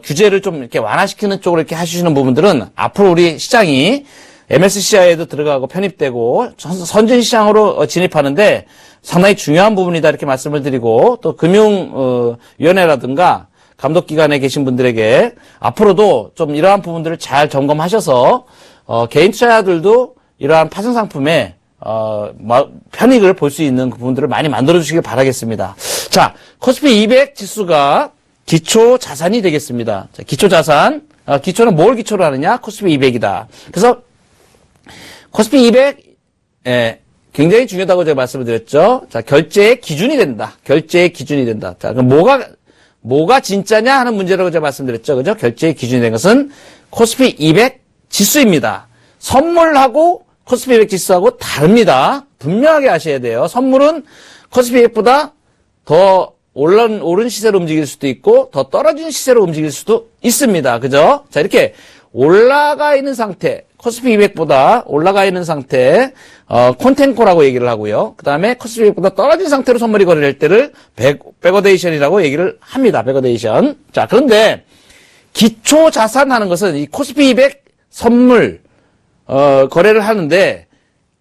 규제를 좀 이렇게 완화시키는 쪽으로 이렇게 하시는 부분들은 앞으로 우리 시장이 MSCI에도 들어가고 편입되고 선진 시장으로 진입하는데 상당히 중요한 부분이다 이렇게 말씀을 드리고 또 금융위원회라든가 감독기관에 계신 분들에게 앞으로도 좀 이러한 부분들을 잘 점검하셔서 개인 투자자들도 이러한 파생상품에 편익을 볼 수 있는 그 부분들을 많이 만들어 주시길 바라겠습니다. 자, 코스피 200 지수가 기초 자산이 되겠습니다. 자, 기초 자산. 기초는 뭘 기초로 하느냐? 코스피 200이다. 그래서 코스피 200 굉장히 중요하다고 제가 말씀을 드렸죠. 자, 결제의 기준이 된다. 결제의 기준이 된다. 자, 그럼 뭐가 진짜냐 하는 문제라고 제가 말씀드렸죠. 그죠? 결제의 기준이 된 것은 코스피 200 지수입니다. 선물하고 코스피 200 지수하고 다릅니다. 분명하게 아셔야 돼요. 선물은 코스피 200보다 더 오른 시세로 움직일 수도 있고 더 떨어진 시세로 움직일 수도 있습니다. 그죠? 자, 이렇게 올라가 있는 상태, 코스피 200보다 올라가 있는 상태, 콘텐코라고 얘기를 하고요. 그 다음에 코스피 200보다 떨어진 상태로 선물이 거래될 때를 백어데이션이라고 얘기를 합니다. 백어데이션. 자, 그런데 기초 자산 하는 것은 이 코스피 200 선물, 거래를 하는데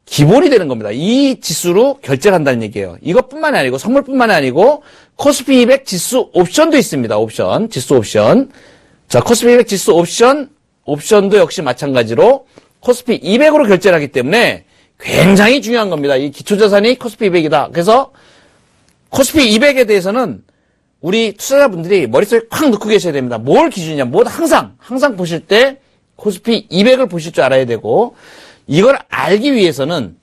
기본이 되는 겁니다. 이 지수로 결제를 한다는 얘기예요. 이것뿐만이 아니고 선물뿐만이 아니고 코스피 200 지수 옵션도 있습니다. 옵션, 지수 옵션. 자, 코스피 200 지수 옵션도 역시 마찬가지로 코스피 200으로 결제를 하기 때문에 굉장히 중요한 겁니다. 이 기초자산이 코스피 200이다. 그래서 코스피 200에 대해서는 우리 투자자분들이 머릿속에 콱 넣고 계셔야 됩니다. 뭘 기준이냐? 항상 보실 때 코스피 200을 보실 줄 알아야 되고, 이걸 알기 위해서는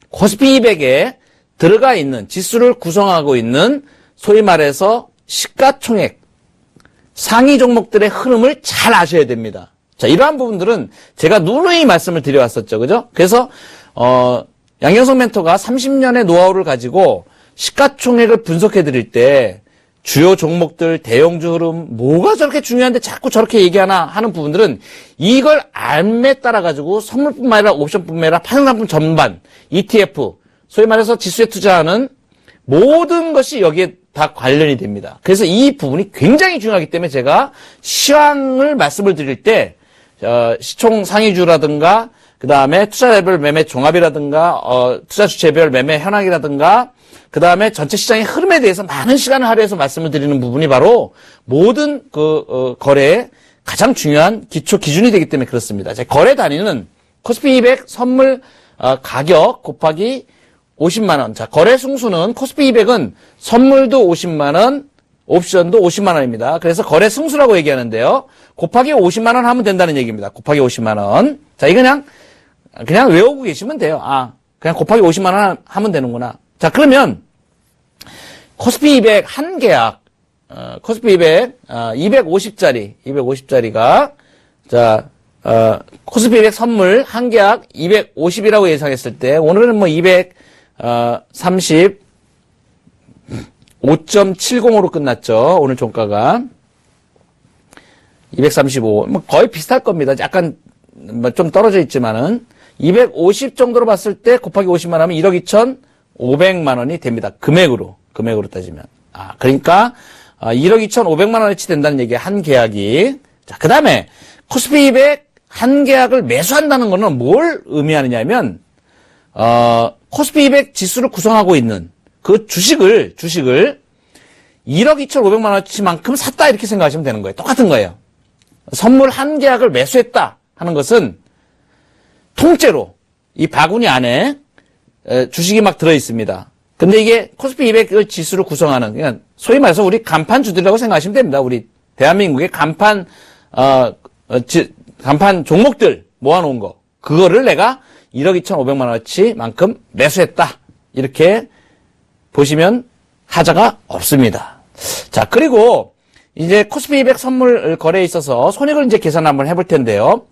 코스피 200에 들어가 있는, 지수를 구성하고 있는 소위 말해서 시가총액, 상위 종목들의 흐름을 잘 아셔야 됩니다. 자, 이러한 부분들은 제가 누누이 말씀을 드려왔었죠. 그죠? 그래서, 양경석 멘토가 30년의 노하우를 가지고 시가총액을 분석해 드릴 때 주요 종목들, 대형주 흐름, 뭐가 저렇게 중요한데 자꾸 저렇게 얘기하나 하는 부분들은 이걸 알에 따라 가지고 선물뿐만 아니라 옵션뿐만 아니라 파생상품 전반, ETF, 소위 말해서 지수에 투자하는 모든 것이 여기에 다 관련이 됩니다. 그래서 이 부분이 굉장히 중요하기 때문에 제가 시황을 말씀을 드릴 때 시총 상위주라든가 그 다음에 투자자별 매매 종합이라든가 투자 주체별 매매 현황이라든가 그 다음에 전체 시장의 흐름에 대해서 많은 시간을 할애해서 말씀을 드리는 부분이 바로 모든 거래의 가장 중요한 기초 기준이 되기 때문에 그렇습니다. 제 거래 단위는 코스피 200 선물 가격 곱하기 50만 원. 자, 거래 승수는 코스피 200은 선물도 50만 원, 옵션도 50만 원입니다. 그래서 거래 승수라고 얘기하는데요. 곱하기 50만 원 하면 된다는 얘기입니다. 곱하기 50만 원. 자, 이거 그냥 외우고 계시면 돼요. 그냥 곱하기 50만 원 하면 되는구나. 자, 그러면 코스피 200 한 계약, 코스피 200 250짜리가 자, 코스피 200 선물 한 계약 250이라고 예상했을 때 오늘은 뭐 235.70으로 끝났죠. 오늘 종가가 235. 뭐 거의 비슷할 겁니다. 약간 뭐 좀 떨어져 있지만은 250 정도로 봤을 때 곱하기 50만 하면 1억 2,500만 원이 됩니다. 금액으로 따지면. 그러니까 1억 2,500만 원어치 된다는 얘기예요. 한 계약이. 자, 그다음에 코스피 200 한 계약을 매수한다는 거는 뭘 의미하느냐면 코스피 200 지수를 구성하고 있는 그 주식을 1억 2,500만 원어치만큼 샀다 이렇게 생각하시면 되는 거예요. 똑같은 거예요. 선물 한 계약을 매수했다 하는 것은 통째로 이 바구니 안에 주식이 막 들어 있습니다. 근데 이게 코스피 200을 지수를 구성하는 그냥 소위 말해서 우리 간판주들이라고 생각하시면 됩니다. 우리 대한민국의 간판 종목들 모아놓은 거 그거를 내가 1억 2,500만 원어치만큼 매수했다 이렇게 보시면 하자가 없습니다. 자, 그리고 이제 코스피 200 선물 거래에 있어서 손익을 이제 계산 한번 해볼 텐데요.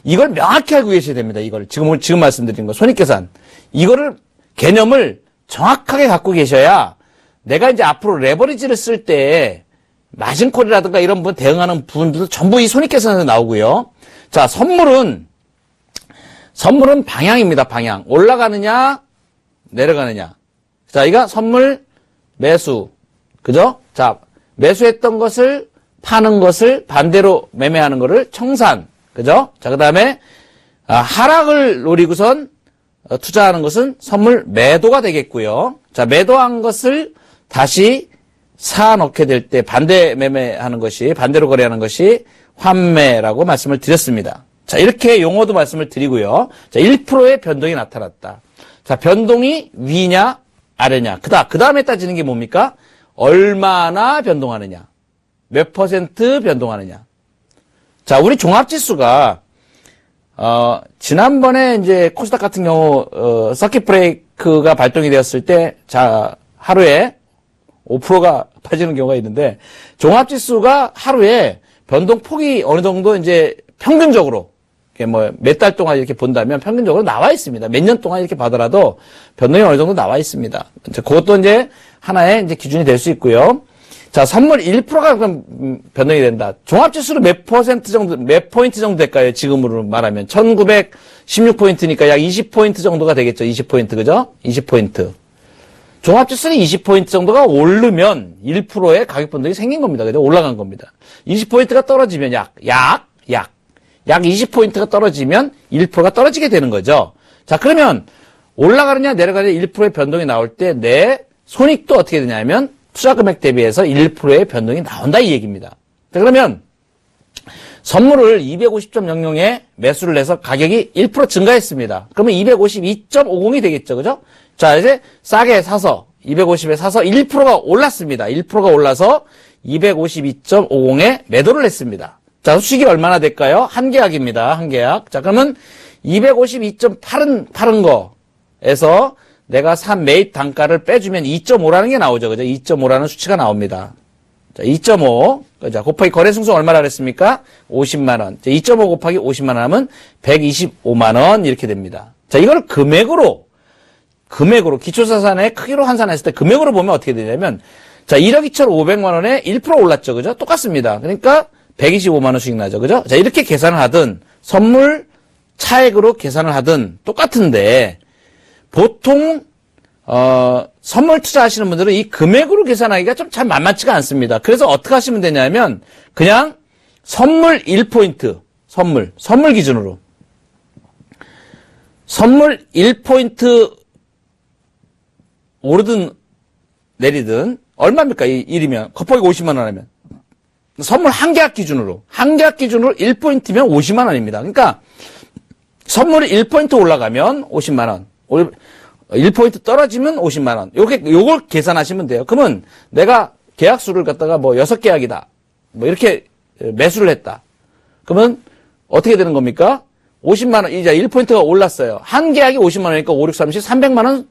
이걸 명확히 알고 계셔야 됩니다. 이걸 지금 말씀드린 거 손익계산 이거를 개념을 정확하게 갖고 계셔야 내가 이제 앞으로 레버리지를 쓸 때 마진콜이라든가 이런 부분 대응하는 부분들도 전부 이 손익계산에서 나오고요. 자, 선물은 방향입니다. 방향 올라가느냐 내려가느냐. 자, 이거 선물 매수 그죠? 자, 매수했던 것을 파는 것을 반대로 매매하는 거를 청산 그죠? 자, 그 다음에 하락을 노리고선 투자하는 것은 선물 매도가 되겠고요. 자, 매도한 것을 다시 사 넣게 될 때 반대 매매하는 것이 반대로 거래하는 것이 환매라고 말씀을 드렸습니다. 자, 이렇게 용어도 말씀을 드리고요. 자, 1%의 변동이 나타났다. 자, 변동이 위냐 아래냐. 그 다음에 따지는 게 뭡니까? 얼마나 변동하느냐. 몇 퍼센트 변동하느냐. 자, 우리 종합지수가 지난번에 이제 코스닥 같은 경우 서킷 브레이크가 발동이 되었을 때 자, 하루에 5%가 빠지는 경우가 있는데 종합지수가 하루에 변동폭이 어느 정도 이제 평균적으로 뭐 몇 달 동안 이렇게 본다면 평균적으로 나와 있습니다. 몇 년 동안 이렇게 봐더라도 변동이 어느 정도 나와 있습니다. 그것도 이제 하나의 이제 기준이 될 수 있고요. 자, 선물 1%가 그럼 변동이 된다. 종합지수로 몇 포인트 정도 될까요? 지금으로 말하면 1916포인트니까 약 20포인트 정도가 되겠죠. 20포인트 그죠? 20포인트. 종합지수는 20포인트 정도가 오르면 1%의 가격 변동이 생긴 겁니다. 그죠? 올라간 겁니다. 20포인트가 떨어지면 약 20포인트가 떨어지면 1%가 떨어지게 되는 거죠. 자, 그러면 올라가느냐 내려가느냐 1%의 변동이 나올 때 내 손익도 어떻게 되냐면 투자 금액 대비해서 1%의 변동이 나온다 이 얘기입니다. 자, 그러면 선물을 250.00에 매수를 해서 가격이 1% 증가했습니다. 그러면 252.50이 되겠죠. 그죠? 자, 이제 싸게 사서 250에 사서 1%가 올랐습니다. 1%가 올라서 252.50에 매도를 했습니다. 자, 수익이 얼마나 될까요? 한 계약입니다. 한 계약. 자, 그러면 252.8은 파른 거에서 내가 산 매입 단가를 빼주면 2.5라는 게 나오죠. 그죠? 2.5라는 수치가 나옵니다. 자, 2.5. 자, 곱하기 거래 승수 얼마나 그랬습니까? 50만원. 자, 2.5 곱하기 50만원 하면 125만원 이렇게 됩니다. 자, 이걸 금액으로 기초자산의 크기로 환산했을 때 금액으로 보면 어떻게 되냐면, 자, 1억 2,500만원에 1% 올랐죠. 그죠? 똑같습니다. 그러니까 125만원 수익 나죠. 그죠? 자, 이렇게 계산을 하든 선물 차액으로 계산을 하든 똑같은데, 보통 선물 투자하시는 분들은 이 금액으로 계산하기가 좀 잘 만만치가 않습니다. 그래서 어떻게 하시면 되냐면 그냥 선물 1포인트, 선물 기준으로 선물 1포인트 오르든 내리든 얼마입니까? 이 1이면 곱하기 50만 원 하면 선물 한 계약 기준으로 1포인트면 50만 원입니다. 그러니까 선물이 1포인트 올라가면 50만 원. 1포인트 떨어지면 50만 원. 요걸 계산하시면 돼요. 그러면 내가 계약수를 갖다가 뭐 6계약이다. 뭐 이렇게 매수를 했다. 그러면 어떻게 되는 겁니까? 50만 원, 이제 1포인트가 올랐어요. 한 계약이 50만 원이니까 5, 6, 30, 300만 원,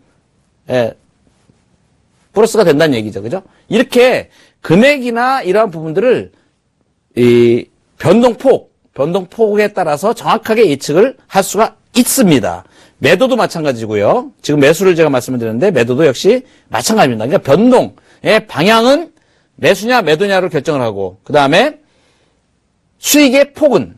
플러스가 된다는 얘기죠. 그죠? 이렇게 금액이나 이러한 부분들을 이 변동폭에 따라서 정확하게 예측을 할 수가 있습니다. 매도도 마찬가지고요. 지금 매수를 제가 말씀을 드렸는데 매도도 역시 마찬가지입니다. 그러니까 변동의 방향은 매수냐 매도냐로 결정을 하고 그 다음에 수익의 폭은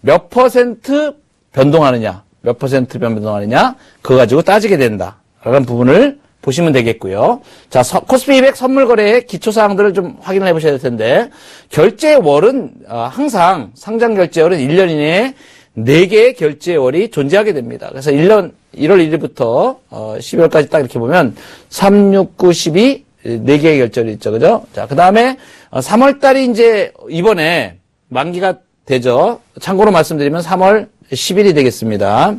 몇 퍼센트 변동하느냐 그거 가지고 따지게 된다라는 부분을 보시면 되겠고요. 자, 코스피 200 선물 거래의 기초사항들을 좀 확인을 해보셔야 될 텐데 결제월은 항상 상장 결제월은 1년 이내에 4개의 결제월이 존재하게 됩니다. 그래서 1월 1일부터 12월까지 딱 이렇게 보면 3, 6, 9, 12 4개의 결제월이 있죠. 그죠? 자, 그 다음에 3월달이 이제 이번에 만기가 되죠. 참고로 말씀드리면 3월 10일이 되겠습니다.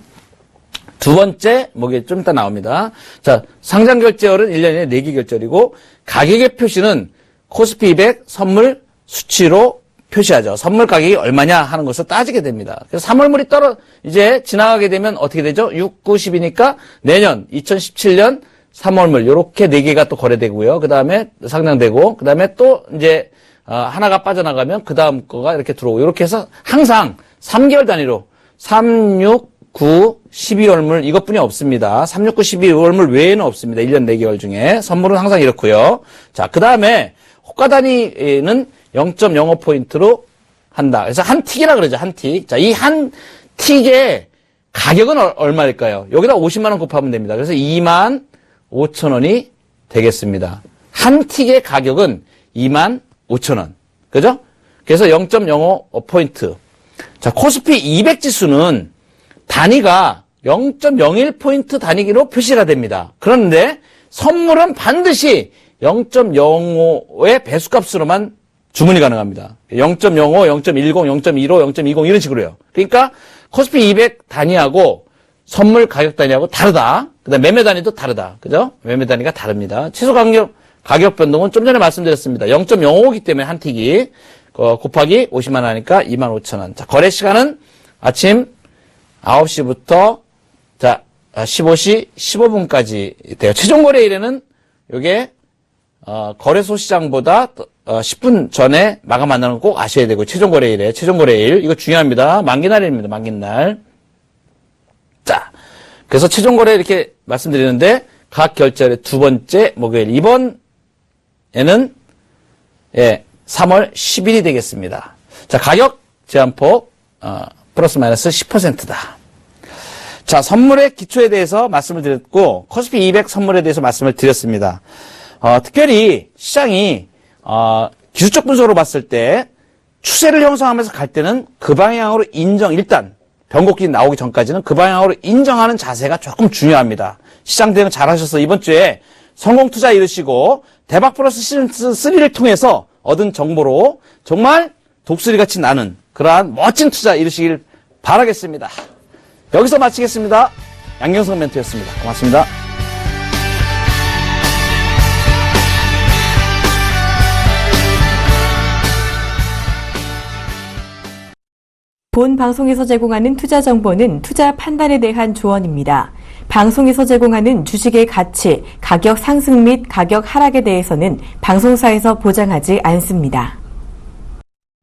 두 번째, 뭐게 좀 이따 나옵니다. 자, 상장 결제월은 1년에 4개 결제월이고, 가격의 표시는 코스피 200 선물 수치로 표시하죠. 선물 가격이 얼마냐 하는 것을 따지게 됩니다. 그래서 3월물이 이제 지나가게 되면 어떻게 되죠? 6, 9, 10이니까 내년 2017년 3월물 요렇게 4개가 또 거래되고요. 그 다음에 상장되고, 그 다음에 또 이제 하나가 빠져나가면 그 다음 거가 이렇게 들어오고 이렇게 해서 항상 3개월 단위로 3, 6, 9, 12월물 이것뿐이 없습니다. 3, 6, 9, 12월물 외에는 없습니다. 1년 4개월 중에. 선물은 항상 이렇고요. 자, 그 다음에 호가 단위는 0.05포인트로 한다. 그래서 한 틱이라 그러죠. 한 틱. 자, 이 한 틱의 가격은 얼마일까요? 여기다 50만 원 곱하면 됩니다. 그래서 2만 5천 원이 되겠습니다. 한 틱의 가격은 2만 5천 원. 그죠? 그래서 0.05포인트. 자, 코스피 200 지수는 단위가 0.01포인트 단위로 표시가 됩니다. 그런데 선물은 반드시 0.05의 배수값으로만 주문이 가능합니다. 0.05, 0.10, 0.15, 0.20 이런 식으로요. 그러니까 코스피 200 단위하고 선물 가격 단위하고 다르다. 그다음 매매 단위도 다르다. 그죠? 매매 단위가 다릅니다. 최소 가격 변동은 좀 전에 말씀드렸습니다. 0.05이기 때문에 한 틱이 곱하기 50만 원 하니까 2만 5천 원. 자, 거래 시간은 아침 9시부터 자 15시 15분까지 돼요. 최종 거래일에는 이게 거래소 시장보다 10분 전에 마감한다는 거 꼭 아셔야 되고 최종 거래일 이거 중요합니다. 만기날입니다. 만기날. 자, 그래서 최종 거래 이렇게 말씀드리는데 각 결제일의 두 번째 목요일 이번에는 3월 10일이 되겠습니다. 자, 가격 제한폭 플러스 마이너스 10%다. 자, 선물의 기초에 대해서 말씀을 드렸고 코스피 200 선물에 대해서 말씀을 드렸습니다. 특별히 시장이 기술적 분석으로 봤을 때 추세를 형성하면서 갈 때는 그 방향으로 일단 변곡기 나오기 전까지는 그 방향으로 인정하는 자세가 조금 중요합니다. 시장 대응 잘하셔서 이번 주에 성공 투자 이루시고 대박 플러스 시즌 3를 통해서 얻은 정보로 정말 독수리같이 나는 그러한 멋진 투자 이루시길 바라겠습니다. 여기서 마치겠습니다. 양경석 멘토였습니다. 고맙습니다. 본 방송에서 제공하는 투자 정보는 투자 판단에 대한 조언입니다. 방송에서 제공하는 주식의 가치, 가격 상승 및 가격 하락에 대해서는 방송사에서 보장하지 않습니다.